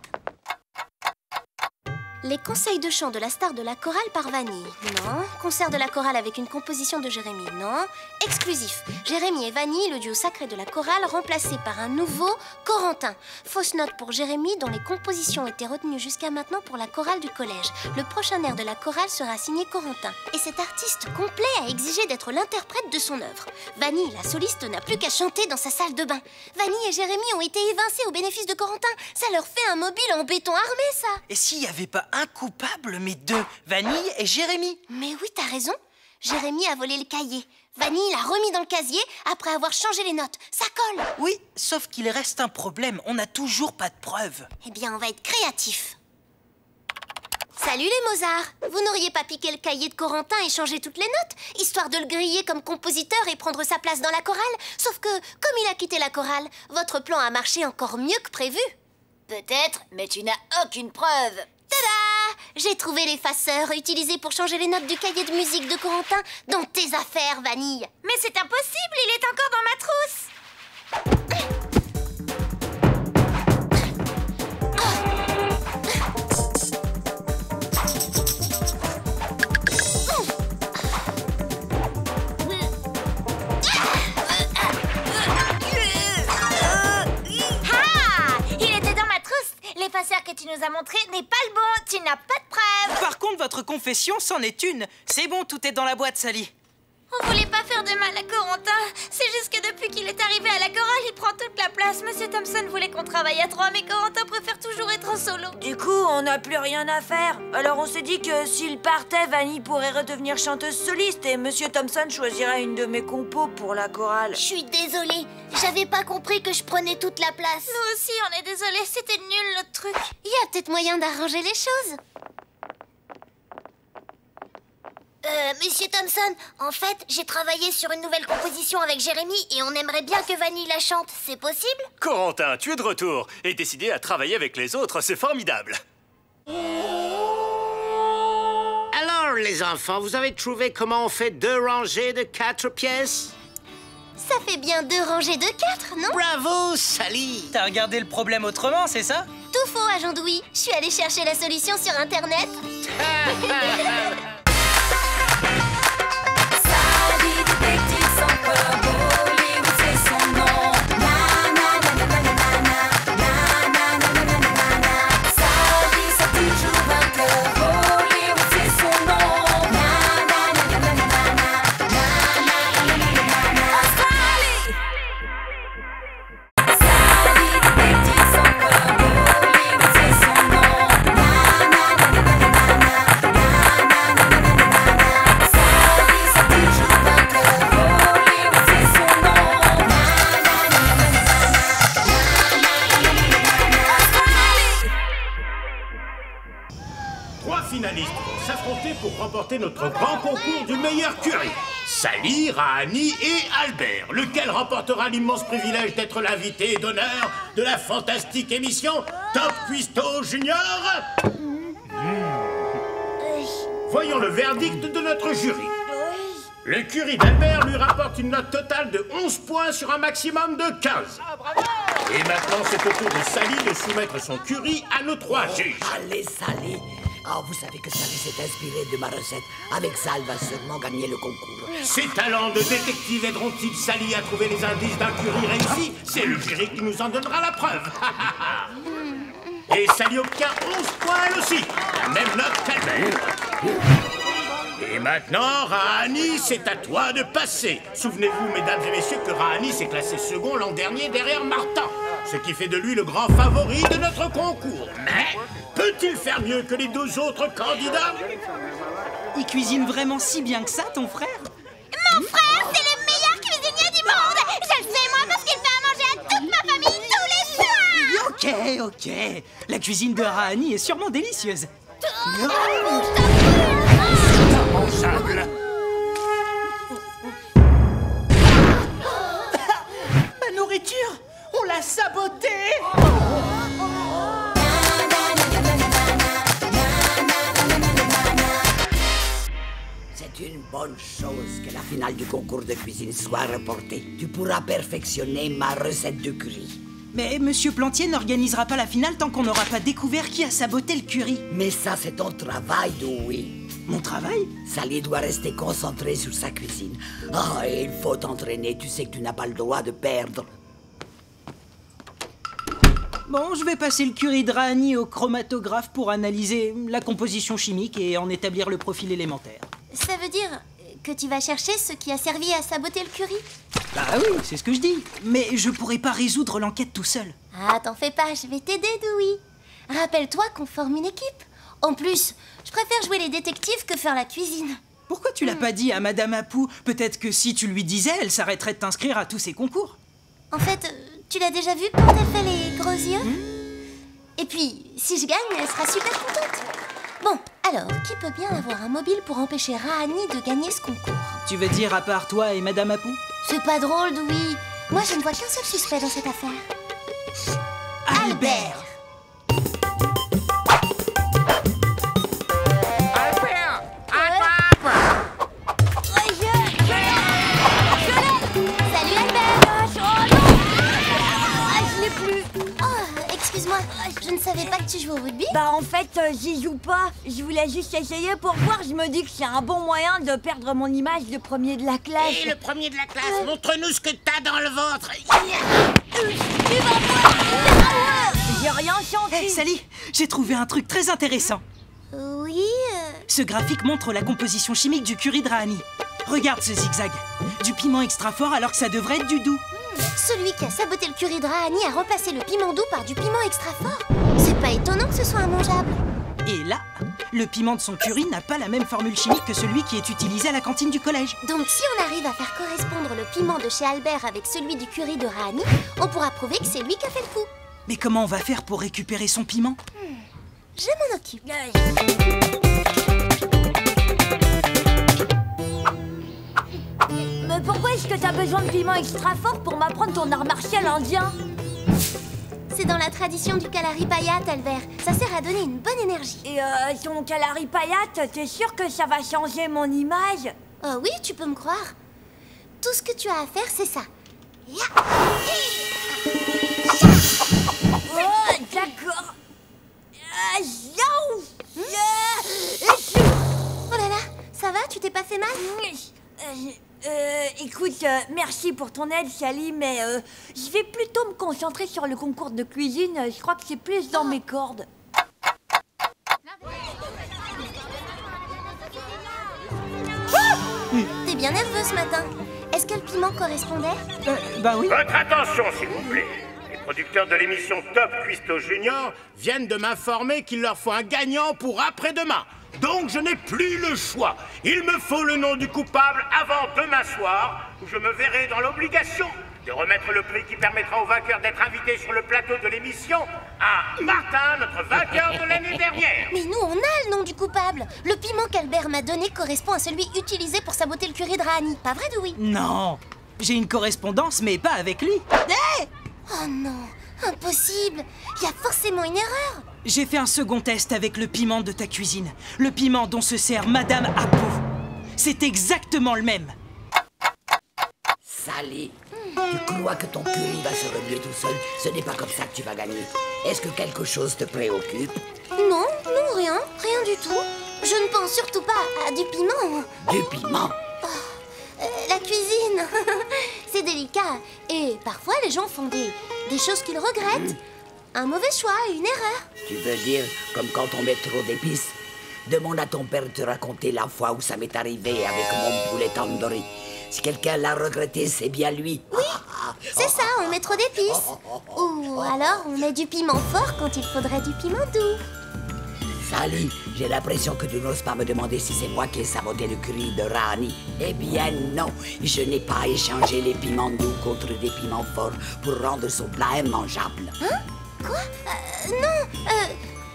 Les conseils de chant de la star de la chorale par Vanille. Non. Concert de la chorale avec une composition de Jérémy. Non. Exclusif. Jérémy et Vanille, le duo sacré de la chorale, remplacé par un nouveau Corentin. Fausse note pour Jérémy, dont les compositions étaient retenues jusqu'à maintenant pour la chorale du collège. Le prochain air de la chorale sera signé Corentin. Et cet artiste complet a exigé d'être l'interprète de son œuvre. Vanille, la soliste, n'a plus qu'à chanter dans sa salle de bain. Vanille et Jérémy ont été évincés au bénéfice de Corentin. Ça leur fait un mobile en béton armé, ça. Et s'il n'y avait pas un coupable, mais deux, Vanille et Jérémy? Mais oui, t'as raison. Jérémy a volé le cahier. Vanille l'a remis dans le casier après avoir changé les notes. Ça colle. Oui, sauf qu'il reste un problème. On n'a toujours pas de preuves. Eh bien, on va être créatifs. Salut les Mozart. Vous n'auriez pas piqué le cahier de Corentin et changé toutes les notes, histoire de le griller comme compositeur et prendre sa place dans la chorale? Sauf que, comme il a quitté la chorale, votre plan a marché encore mieux que prévu. Peut-être, mais tu n'as aucune preuve. Tada! J'ai trouvé l'effaceur utilisé pour changer les notes du cahier de musique de Corentin dans tes affaires, Vanille. Mais c'est impossible, il est encore dans ma trousse. L'effaceur que tu nous as montré n'est pas le bon. Tu n'as pas de preuves. Par contre, votre confession, c'en est une. C'est bon, tout est dans la boîte, Sally. On voulait pas faire de mal à Corentin. C'est juste que depuis qu'il est arrivé à la chorale, il prend toute la place. Monsieur Thompson voulait qu'on travaille à trois, mais Corentin préfère toujours être en solo. Du coup, on n'a plus rien à faire. Alors on s'est dit que s'il partait, Vanille pourrait redevenir chanteuse soliste et Monsieur Thompson choisirait une de mes compos pour la chorale. Je suis désolée. J'avais pas compris que je prenais toute la place. Nous aussi, on est désolés. C'était nul, notre truc. Il y a peut-être moyen d'arranger les choses. Monsieur Thompson, en fait, j'ai travaillé sur une nouvelle composition avec Jérémy et on aimerait bien que Vanille la chante. C'est possible? Corentin, tu es de retour et décidé à travailler avec les autres, c'est formidable. Alors, les enfants, vous avez trouvé comment on fait 2 rangées de 4 pièces? Ça fait bien 2 rangées de 4, non? Bravo, Sally! T'as regardé le problème autrement, c'est ça? Tout faux, agent Dewey. Je suis allée chercher la solution sur Internet. remporté notre grand concours du meilleur curry. Sally, Rahani et Albert, lequel remportera l'immense privilège d'être l'invité d'honneur de la fantastique émission Top Cuisto Junior. Voyons le verdict de notre jury. Le curry d'Albert lui rapporte une note totale de 11 points sur un maximum de 15. Et maintenant, c'est au tour de Sally de soumettre son curry à nos 3 juges. Allez, Sally. Oh, vous savez que Sally s'est inspirée de ma recette. Avec ça, elle va sûrement gagner le concours. Ses talents de détective aideront-ils Sally à trouver les indices d'un curry réussi? C'est le jury qui nous en donnera la preuve. Et Sally obtient 11 points elle aussi. La même note qu'Albert. Et maintenant, Rahani, c'est à toi de passer. Souvenez-vous, mesdames et messieurs, que Rahani s'est classé second l'an dernier derrière Martin. Ce qui fait de lui le grand favori de notre concours. Mais peut-il faire mieux que les 2 autres candidats? Il cuisine vraiment si bien que ça, ton frère? Mon frère, c'est le meilleur cuisinier du monde. Je le sais, moi, parce qu'il fait à manger à toute ma famille tous les soirs. Ok. La cuisine de Rahani est sûrement délicieuse. Immangeable. Ma nourriture, on l'a sabotée. C'est une bonne chose que la finale du concours de cuisine soit reportée. Tu pourras perfectionner ma recette de curry. Mais Monsieur Plantier n'organisera pas la finale tant qu'on n'aura pas découvert qui a saboté le curry. Mais ça, c'est ton travail, Dewey. Mon travail? Sally doit rester concentrée sur sa cuisine. Ah, et il faut t'entraîner. Tu sais que tu n'as pas le droit de perdre. Bon, je vais passer le curry de Rahani au chromatographe pour analyser la composition chimique et en établir le profil élémentaire. Ça veut dire que tu vas chercher ce qui a servi à saboter le curry? Bah oui, c'est ce que je dis. Mais je pourrais pas résoudre l'enquête tout seul. Ah, t'en fais pas, je vais t'aider, Dewey. Rappelle-toi qu'on forme une équipe. En plus, je préfère jouer les détectives que faire la cuisine. Pourquoi tu l'as pas dit à Madame Apu? Peut-être que si tu lui disais, elle s'arrêterait de t'inscrire à tous ces concours. En fait, tu l'as déjà vue quand elle fait les gros yeux? Et puis, si je gagne, elle sera super contente. Bon, alors, qui peut bien avoir un mobile pour empêcher Rahani de gagner ce concours? Tu veux dire à part toi et Madame Apu? C'est pas drôle, Dewey. Moi, je ne vois qu'un seul suspect dans cette affaire. Albert. Salut, Albert. Je l'ai plus. Oh, excuse-moi, je ne savais pas que tu jouais au rugby. Bah en fait, j'y joue pas. Je voulais juste essayer pour voir. Je me dis que c'est un bon moyen de perdre mon image de premier de la classe. Et le premier de la classe, montre-nous ce que t'as dans le ventre. J'ai rien senti. Hey, Sally, j'ai trouvé un truc très intéressant. Oui. Ce graphique montre la composition chimique du curry de Rahani. Regarde ce zigzag. Du piment extra fort alors que ça devrait être du doux. Celui qui a saboté le curry de Rahani a remplacé le piment doux par du piment extra fort. C'est pas étonnant que ce soit immangeable. Et là, le piment de son curry n'a pas la même formule chimique que celui qui est utilisé à la cantine du collège. Donc si on arrive à faire correspondre le piment de chez Albert avec celui du curry de Rahani, on pourra prouver que c'est lui qui a fait le coup. Mais comment on va faire pour récupérer son piment? Je m'en occupe. Mais pourquoi est-ce que t'as besoin de piment extra fort pour m'apprendre ton art martial indien? C'est dans la tradition du Kalari Payat, Albert. Ça sert à donner une bonne énergie. Et ton Kalari Payat, t'es sûr que ça va changer mon image? Oh oui, tu peux me croire. Tout ce que tu as à faire, c'est ça. Oh, d'accord. Oh là là, ça va? Tu t'es pas fait mal? Écoute, merci pour ton aide, Sally, mais je vais plutôt me concentrer sur le concours de cuisine. Je crois que c'est plus dans mes cordes. T'es bien nerveux ce matin. Est-ce que le piment correspondait? Bah oui. Votre attention, s'il vous plaît. Les producteurs de l'émission Top Cuisto Junior viennent de m'informer qu'il leur faut un gagnant pour après-demain. Donc je n'ai plus le choix. Il me faut le nom du coupable avant demain soir, où je me verrai dans l'obligation de remettre le prix qui permettra au vainqueur d'être invité sur le plateau de l'émission à Martin, notre vainqueur de l'année dernière. Mais nous, on a le nom du coupable. Le piment qu'Albert m'a donné correspond à celui utilisé pour saboter le curry de Rani. Pas vrai, Dewey? Non, j'ai une correspondance, mais pas avec lui. Hey! Oh non, impossible. Il y a forcément une erreur. J'ai fait un second test avec le piment de ta cuisine. Le piment dont se sert Madame Apu. C'est exactement le même. Sally, tu crois que ton curry va se remuer tout seul? Ce n'est pas comme ça que tu vas gagner. Est-ce que quelque chose te préoccupe? Non, rien du tout. Je ne pense surtout pas à du piment. Du piment? La cuisine, c'est délicat. Et parfois, les gens font des choses qu'ils regrettent. Un mauvais choix, une erreur. Tu veux dire comme quand on met trop d'épices? Demande à ton père de te raconter la fois où ça m'est arrivé avec mon poulet tandoori. Si quelqu'un l'a regretté, c'est bien lui. Oui, c'est ça, on met trop d'épices. Ou alors on met du piment fort quand il faudrait du piment doux. Sally, j'ai l'impression que tu n'oses pas me demander si c'est moi qui ai saboté le curry de Rani. Eh bien non, je n'ai pas échangé les piments doux contre des piments forts pour rendre son plat immangeable. Hein? Quoi? Non,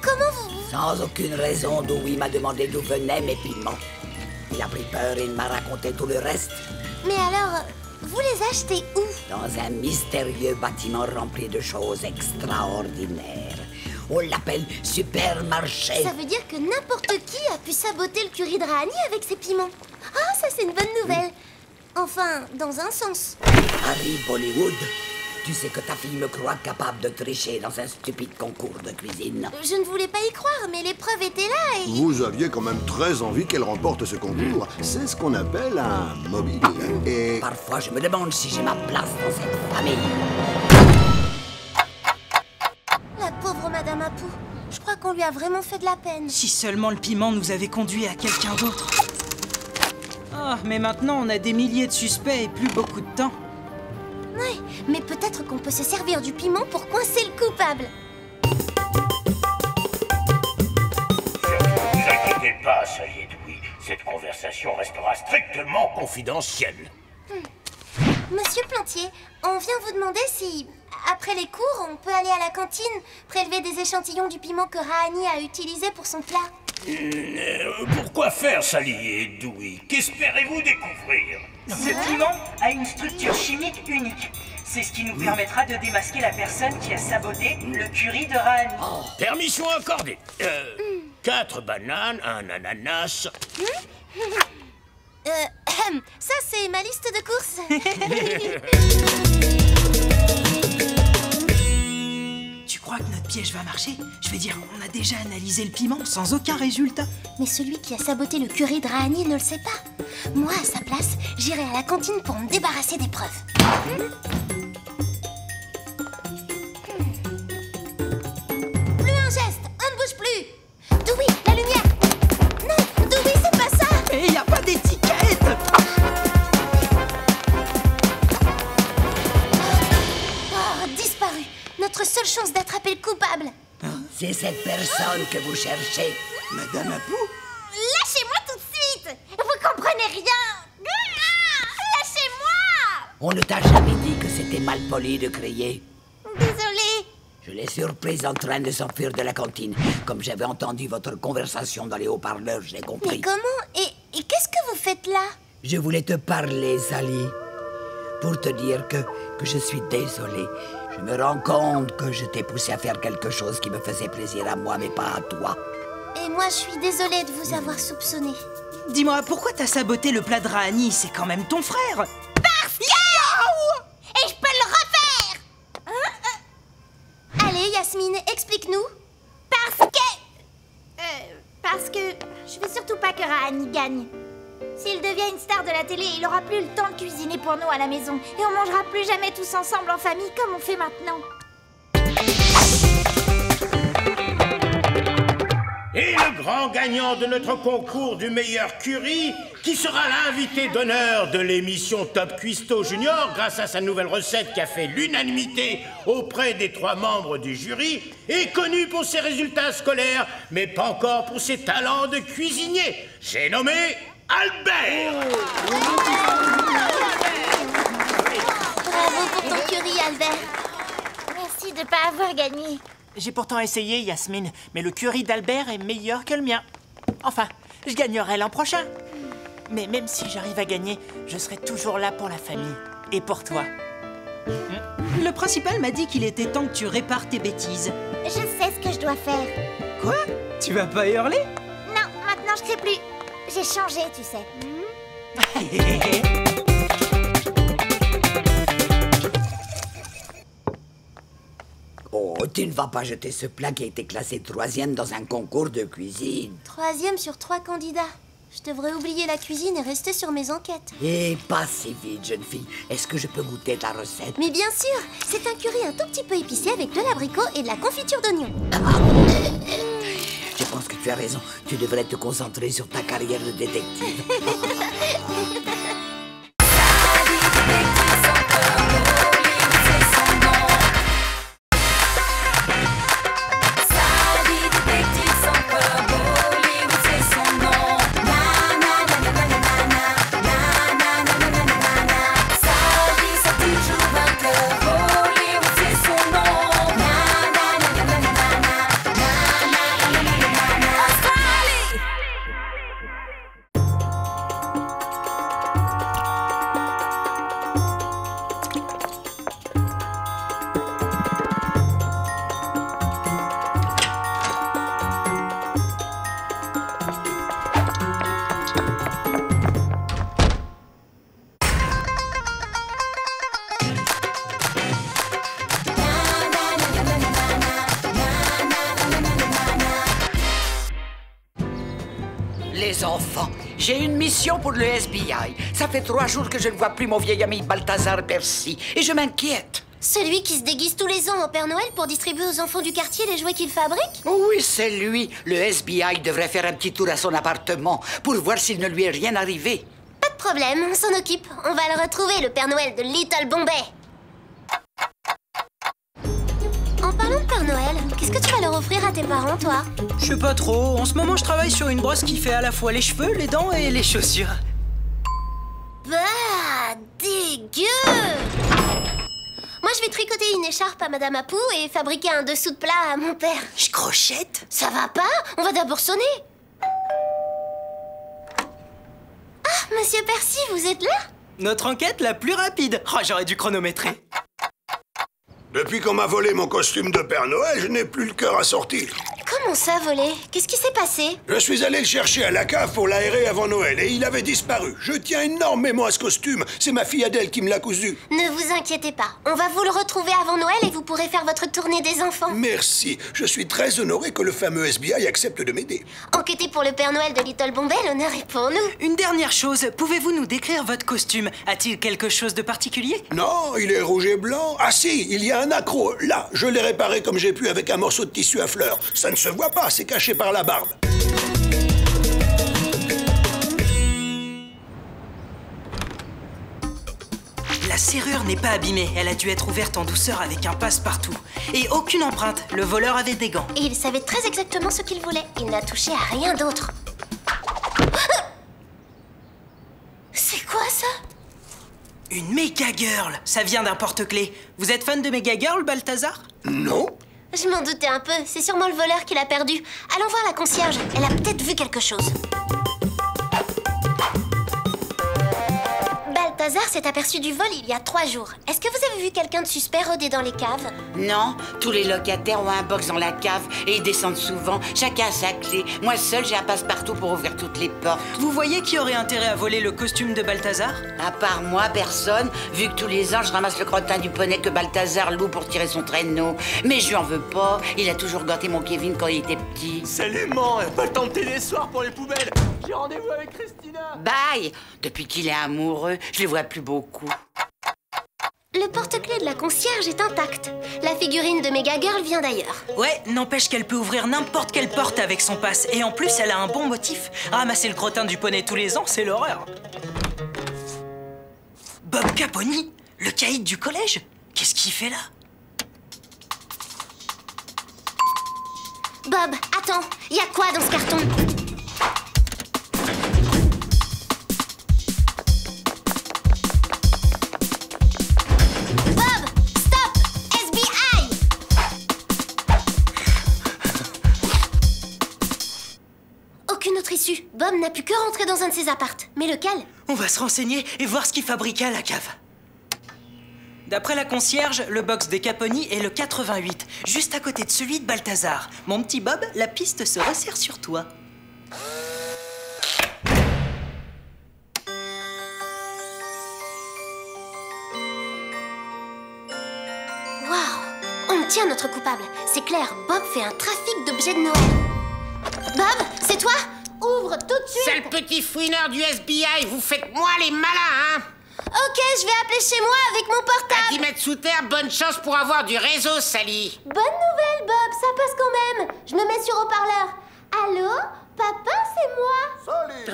comment vous... Sans aucune raison, Dewey m'a demandé d'où venaient mes piments. Il a pris peur et il m'a raconté tout le reste. Mais alors, vous les achetez où? Dans un mystérieux bâtiment rempli de choses extraordinaires. On l'appelle supermarché. Ça veut dire que n'importe qui a pu saboter le curry de Rani avec ses piments. Ah, ça c'est une bonne nouvelle. Enfin, dans un sens. Harry Bollywood, tu sais que ta fille me croit capable de tricher dans un stupide concours de cuisine. Je ne voulais pas y croire, mais l'épreuve était là et... Vous aviez quand même très envie qu'elle remporte ce concours. C'est ce qu'on appelle un mobile. Et... Parfois, je me demande si j'ai ma place dans cette famille. La pauvre Madame Apu. Je crois qu'on lui a vraiment fait de la peine. Si seulement le piment nous avait conduit à quelqu'un d'autre. Ah, mais maintenant, on a des milliers de suspects et plus beaucoup de temps. Ouais, mais peut-être qu'on peut se servir du piment pour coincer le coupable. Ne vous inquiétez pas, Sally et Dewey. Cette conversation restera strictement confidentielle. Monsieur Plantier, on vient vous demander si, après les cours, on peut aller à la cantine prélever des échantillons du piment que Rani a utilisé pour son plat. Pourquoi faire, Sally et Dewey? Qu'espérez-vous découvrir? Ce piment a une structure chimique unique. C'est ce qui nous permettra de démasquer la personne qui a saboté le curry de Rani. Permission accordée. 4 bananes, un ananas. Ça, c'est ma liste de courses. Tu crois que notre piège va marcher? Je veux dire, on a déjà analysé le piment sans aucun résultat. Mais celui qui a saboté le curry de Rani ne le sait pas. Moi, à sa place, j'irai à la cantine pour me débarrasser des preuves. Plus un geste, on ne bouge plus. Dewey, la lumière. Non, Dewey, c'est pas ça. Mais il n'y a pas d'étiquette. Oh, disparu. Notre seule chance d'attraper le coupable. C'est cette personne que vous cherchez. Madame Apu? Lâchez-moi tout de suite! Vous comprenez rien! Lâchez-moi! On ne t'a jamais dit que c'était mal poli de crier. Désolée. Je l'ai surprise en train de s'enfuir de la cantine. Comme j'avais entendu votre conversation dans les haut-parleurs, j'ai compris. Mais comment? Et qu'est-ce que vous faites là? Je voulais te parler, Sally. Pour te dire que je suis désolé. Je me rends compte que je t'ai poussé à faire quelque chose qui me faisait plaisir à moi, mais pas à toi. Et moi, je suis désolée de vous avoir soupçonné. Dis-moi, pourquoi t'as saboté le plat de Rani? C'est quand même ton frère. Parce que... Et je peux le refaire. Allez, Yasmine, explique-nous. Parce que je veux surtout pas que Rani gagne. S'il devient une star de la télé, il aura plus le temps de cuisiner pour nous à la maison. Et on mangera plus jamais tous ensemble en famille comme on fait maintenant. Et le grand gagnant de notre concours du meilleur curry, qui sera l'invité d'honneur de l'émission Top Cuisto Junior grâce à sa nouvelle recette qui a fait l'unanimité auprès des 3 membres du jury, est connu pour ses résultats scolaires, mais pas encore pour ses talents de cuisinier. J'ai nommé Albert. Bravo pour ton curry, Albert. Merci de pas avoir gagné. J'ai pourtant essayé, Yasmine, mais le curry d'Albert est meilleur que le mien. Enfin, je gagnerai l'an prochain. Mais même si j'arrive à gagner, je serai toujours là pour la famille et pour toi. Le principal m'a dit qu'il était temps que tu répares tes bêtises. Je sais ce que je dois faire. Quoi? Tu vas pas hurler? Non, maintenant je crie plus. J'ai changé, tu sais. Oh, tu ne vas pas jeter ce plat qui a été classé 3e dans un concours de cuisine. 3e sur 3 candidats. Je devrais oublier la cuisine et rester sur mes enquêtes. Et pas si vite, jeune fille. Est-ce que je peux goûter ta recette? Mais bien sûr, c'est un curry un tout petit peu épicé avec de l'abricot et de la confiture d'oignon. Je pense que tu as raison. Tu devrais te concentrer sur ta carrière de détective. Les enfants, j'ai une mission pour le FBI. Ça fait 3 jours que je ne vois plus mon vieil ami Balthazar Percy et je m'inquiète. Celui qui se déguise tous les ans au Père Noël pour distribuer aux enfants du quartier les jouets qu'il fabrique? Oui, c'est lui. Le FBI devrait faire un petit tour à son appartement pour voir s'il ne lui est rien arrivé. Pas de problème, on s'en occupe. On va le retrouver, le Père Noël de Little Bombay. En parlant de Père Noël, qu'est-ce que tu vas leur offrir à tes parents, toi? Je sais pas trop. En ce moment, je travaille sur une brosse qui fait à la fois les cheveux, les dents et les chaussures. Bah, dégueu! Moi, je vais tricoter une écharpe à Madame Apu et fabriquer un dessous de plat à mon père. Je crochette? Ça va pas? On va d'abord sonner. Ah, Monsieur Percy, vous êtes là? Notre enquête la plus rapide. Oh, j'aurais dû chronométrer. Depuis qu'on m'a volé mon costume de Père Noël, je n'ai plus le cœur à sortir. Comment ça, volé? Qu'est-ce qui s'est passé? Je suis allé le chercher à la cave pour l'aérer avant Noël et il avait disparu. Je tiens énormément à ce costume. C'est ma fille Adèle qui me l'a cousu. Ne vous inquiétez pas. On va vous le retrouver avant Noël et vous pourrez faire votre tournée des enfants. Merci. Je suis très honoré que le fameux FBI accepte de m'aider. Enquêter pour le Père Noël de Little Bombay, l'honneur est pour nous. Une dernière chose, pouvez-vous nous décrire votre costume? A-t-il quelque chose de particulier? Non, il est rouge et blanc. Ah si, il y a un accroc. Là, je l'ai réparé comme j'ai pu avec un morceau de tissu à fleurs. Ça ne se voit pas, c'est caché par la barbe. La serrure n'est pas abîmée. Elle a dû être ouverte en douceur avec un passe-partout. Et aucune empreinte. Le voleur avait des gants. Et il savait très exactement ce qu'il voulait. Il n'a touché à rien d'autre. C'est quoi ça? Une méga girl. Ça vient d'un porte-clés. Vous êtes fan de méga girl, Balthazar? Non. Je m'en doutais un peu. C'est sûrement le voleur qui l'a perdu. Allons voir la concierge. Elle a peut-être vu quelque chose. Balthazar s'est aperçu du vol il y a 3 jours. Est-ce que vous avez vu quelqu'un de suspect rôder dans les caves? Non, tous les locataires ont un box dans la cave et ils descendent souvent. Chacun a sa clé. Moi seul, j'ai un passe-partout pour ouvrir toutes les portes. Vous voyez qui aurait intérêt à voler le costume de Balthazar? À part moi, personne, vu que tous les ans, je ramasse le crottin du poney que Balthazar loue pour tirer son traîneau. Mais je lui en veux pas. Il a toujours gâté mon Kevin quand il était petit. Salut, man! Pas le temps de télé ce soir pour les poubelles! J'ai rendez-vous avec Christina! Bye! Depuis qu'il est amoureux, je le vois plus beaucoup. Le porte-clés de la concierge est intact. La figurine de Mega Girl vient d'ailleurs. Ouais, n'empêche qu'elle peut ouvrir n'importe quelle porte avec son passe. Et en plus, elle a un bon motif. Ramasser le crottin du poney tous les ans, c'est l'horreur. Bob Caponi, le caïd du collège? Qu'est-ce qu'il fait là? Bob, attends, il y a quoi dans ce carton? Bob, stop! FBI! Bob n'a pu que rentrer dans un de ses appartes. Mais lequel? On va se renseigner et voir ce qu'il fabriquait à la cave. D'après la concierge, le box des Caponi est le 88, juste à côté de celui de Balthazar. Mon petit Bob, la piste se resserre sur toi. On tient notre coupable. C'est clair, Bob fait un trafic d'objets de Noël. Bob, c'est toi? Ouvre tout de suite. Sale petit fouineur du FBI, vous faites moi les malins, hein? Ok, je vais appeler chez moi avec mon portable. À 10 mètres sous terre, bonne chance pour avoir du réseau, Sally. Bonne nouvelle, Bob, ça passe quand même. Je me mets sur haut-parleur. Allô? Papa, c'est moi. Sally,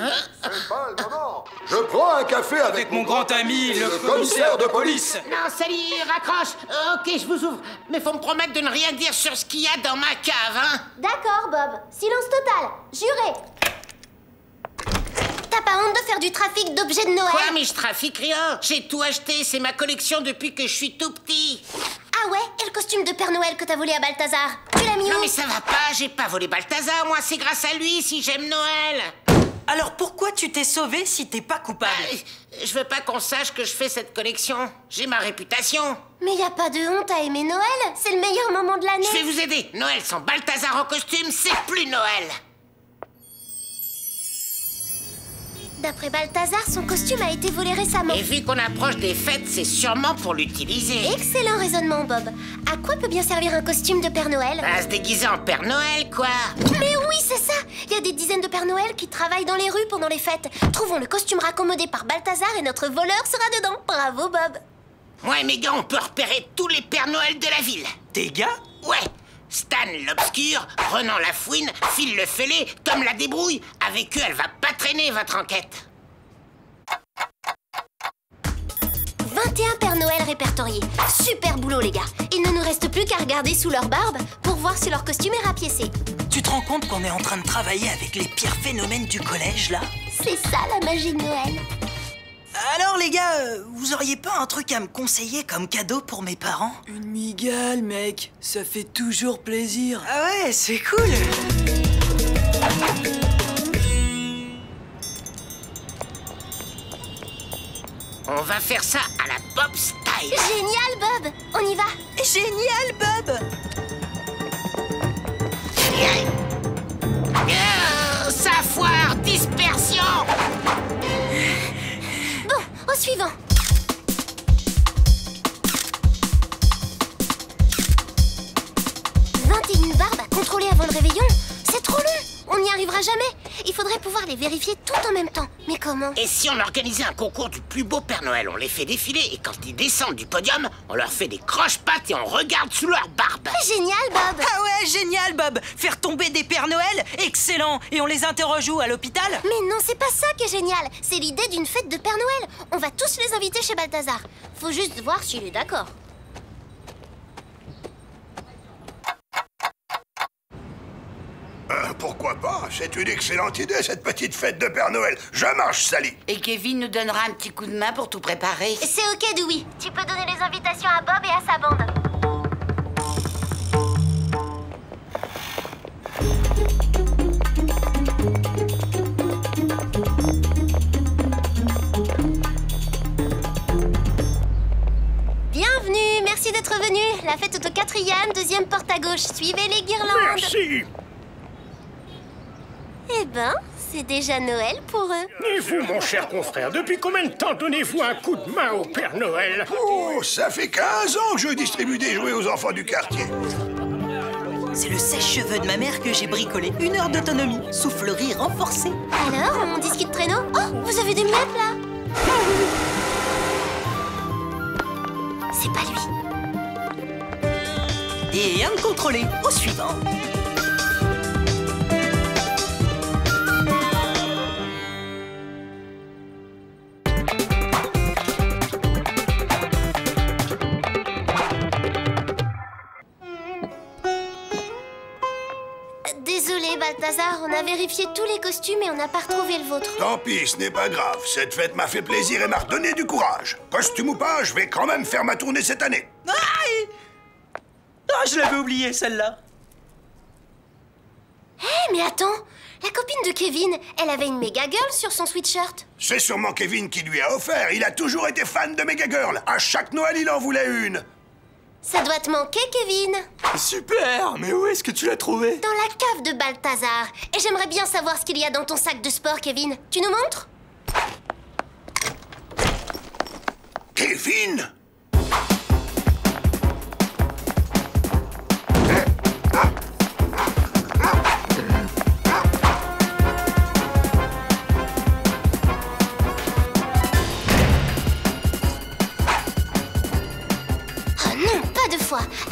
c'est pas le moment. Je prends un café avec mon grand ami, le commissaire de police. Non, Sally, raccroche. Ok, je vous ouvre. Mais faut me promettre de ne rien dire sur ce qu'il y a dans ma cave, hein? D'accord, Bob. Silence total. Juré. T'as pas honte de faire du trafic d'objets de Noël? Quoi, mais je trafique rien. J'ai tout acheté, c'est ma collection depuis que je suis tout petit. Ah ouais? Et le costume de Père Noël que t'as volé à Balthazar? Tu l'as mis où? Non mais ça va pas, j'ai pas volé Balthazar, moi c'est grâce à lui si j'aime Noël. Alors pourquoi tu t'es sauvé si t'es pas coupable? Je veux pas qu'on sache que je fais cette collection. J'ai ma réputation. Mais y a pas de honte à aimer Noël. C'est le meilleur moment de l'année. Je vais vous aider. Noël sans Balthazar en costume, c'est plus Noël. D'après Balthazar, son costume a été volé récemment. Et vu qu'on approche des fêtes, c'est sûrement pour l'utiliser. Excellent raisonnement, Bob. À quoi peut bien servir un costume de Père Noël? À se déguiser en Père Noël, quoi. Mais oui, c'est ça. Il y a des dizaines de Pères Noël qui travaillent dans les rues pendant les fêtes. Trouvons le costume raccommodé par Balthazar et notre voleur sera dedans. Bravo, Bob. Moi et mes gars, on peut repérer tous les Pères Noël de la ville. Tes gars? Ouais. Stan l'Obscur, Renan la Fouine, Phil le Fêlé, Tom la Débrouille. Avec eux, elle va pas traîner votre enquête. 21 Pères Noël répertoriés. Super boulot, les gars. Il ne nous reste plus qu'à regarder sous leur barbe pour voir si leur costume est rapiécé. Tu te rends compte qu'on est en train de travailler avec les pires phénomènes du collège, là? C'est ça, la magie de Noël. Alors, les gars, vous auriez pas un truc à me conseiller comme cadeau pour mes parents? Une migale, mec. Ça fait toujours plaisir. Ah ouais, c'est cool. On va faire ça à la Bob Style. Génial, Bob. On y va. Génial, Bob. Ça foire, dispersion. Bon, au suivant. Une barbe à contrôler avant le réveillon? C'est trop long. On n'y arrivera jamais. Il faudrait pouvoir les vérifier tout en même temps. Mais comment? Et si on organisait un concours du plus beau Père Noël? On les fait défiler et quand ils descendent du podium, on leur fait des croche-pattes et on regarde sous leur barbe. Génial, Bob. Ah ouais, génial, Bob. Faire tomber des Pères Noël? Excellent. Et on les interroge où, à l'hôpital? Mais non, c'est pas ça qui est génial. C'est l'idée d'une fête de Père Noël. On va tous les inviter chez Balthazar. Faut juste voir s'il est d'accord. Pourquoi pas? C'est une excellente idée, cette petite fête de Père Noël. Je marche, Sally. Et Kevin nous donnera un petit coup de main pour tout préparer. C'est ok, Dewey. Tu peux donner les invitations à Bob et à sa bande. Bienvenue, merci d'être venu. La fête est au 4e, 2e porte à gauche. Suivez les guirlandes. Merci. Eh ben, c'est déjà Noël pour eux. Et vous, mon cher confrère, depuis combien de temps donnez-vous un coup de main au Père Noël? Oh, ça fait 15 ans que je distribue des jouets aux enfants du quartier. C'est le sèche-cheveux de ma mère que j'ai bricolé. 1 heure d'autonomie, soufflerie renforcée. Alors, on discute traîneau? Oh, vous avez des miettes, là? C'est pas lui. Et un de contrôlé. Au suivant. Désolé, Balthazar, on a vérifié tous les costumes et on n'a pas retrouvé le vôtre. Tant pis, ce n'est pas grave. Cette fête m'a fait plaisir et m'a redonné du courage. Costume ou pas, je vais quand même faire ma tournée cette année. Ah, je l'avais oublié, celle-là. Hé, mais attends, La copine de Kevin, elle avait une méga girl sur son sweatshirt. C'est sûrement Kevin qui lui a offert. Il a toujours été fan de Mega Girl. À chaque Noël, il en voulait une. Ça doit te manquer, Kevin. Super! Mais où est-ce que tu l'as trouvée? Dans la cave de Balthazar. Et j'aimerais bien savoir ce qu'il y a dans ton sac de sport, Kevin. Tu nous montres? Kevin?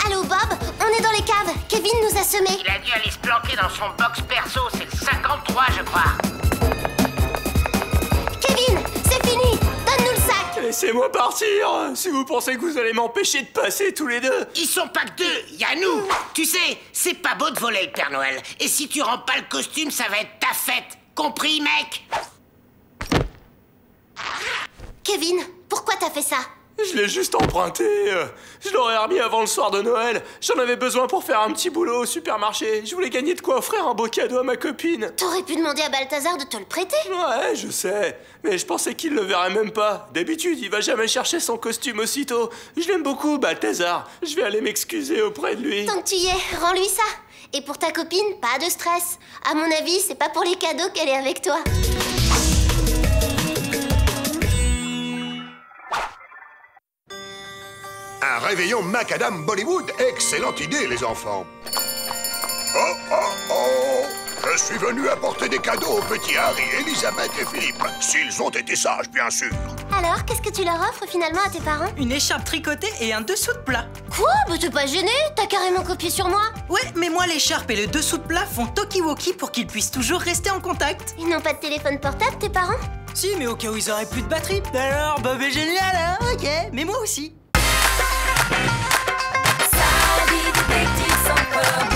Allô Bob, on est dans les caves. Kevin nous a semés. Il a dû aller se planquer dans son box perso, c'est le 53 je crois. Kevin, c'est fini. Donne-nous le sac. Laissez-moi partir. Si vous pensez que vous allez m'empêcher de passer tous les deux. Ils sont pas que deux, il y a nous. Tu sais, c'est pas beau de voler le Père Noël. Et si tu rends pas le costume, ça va être ta fête. Compris, mec? Kevin, pourquoi t'as fait ça? Je l'ai juste emprunté. Je l'aurais remis avant le soir de Noël. J'en avais besoin pour faire un petit boulot au supermarché. Je voulais gagner de quoi offrir un beau cadeau à ma copine. T'aurais pu demander à Balthazar de te le prêter. Ouais, je sais. Mais je pensais qu'il le verrait même pas. D'habitude, il va jamais chercher son costume aussitôt. Je l'aime beaucoup, Balthazar. Je vais aller m'excuser auprès de lui. Tant que tu y es, rends-lui ça. Et pour ta copine, pas de stress. À mon avis, c'est pas pour les cadeaux qu'elle est avec toi. Un réveillon macadam Bollywood. Excellente idée, les enfants. Oh, oh, oh! Je suis venu apporter des cadeaux aux petits Harry, Elisabeth et Philippe. S'ils ont été sages, bien sûr. Alors, qu'est-ce que tu leur offres finalement à tes parents? Une écharpe tricotée et un dessous de plat. Quoi? Bah t'es pas gêné? T'as carrément copié sur moi. Ouais, mais moi l'écharpe et le dessous de plat font talkie-walkie pour qu'ils puissent toujours rester en contact. Ils n'ont pas de téléphone portable, tes parents? Si, mais au cas où ils auraient plus de batterie. Alors, Bob est génial, hein? Ok, mais moi aussi. Sally détective sans code.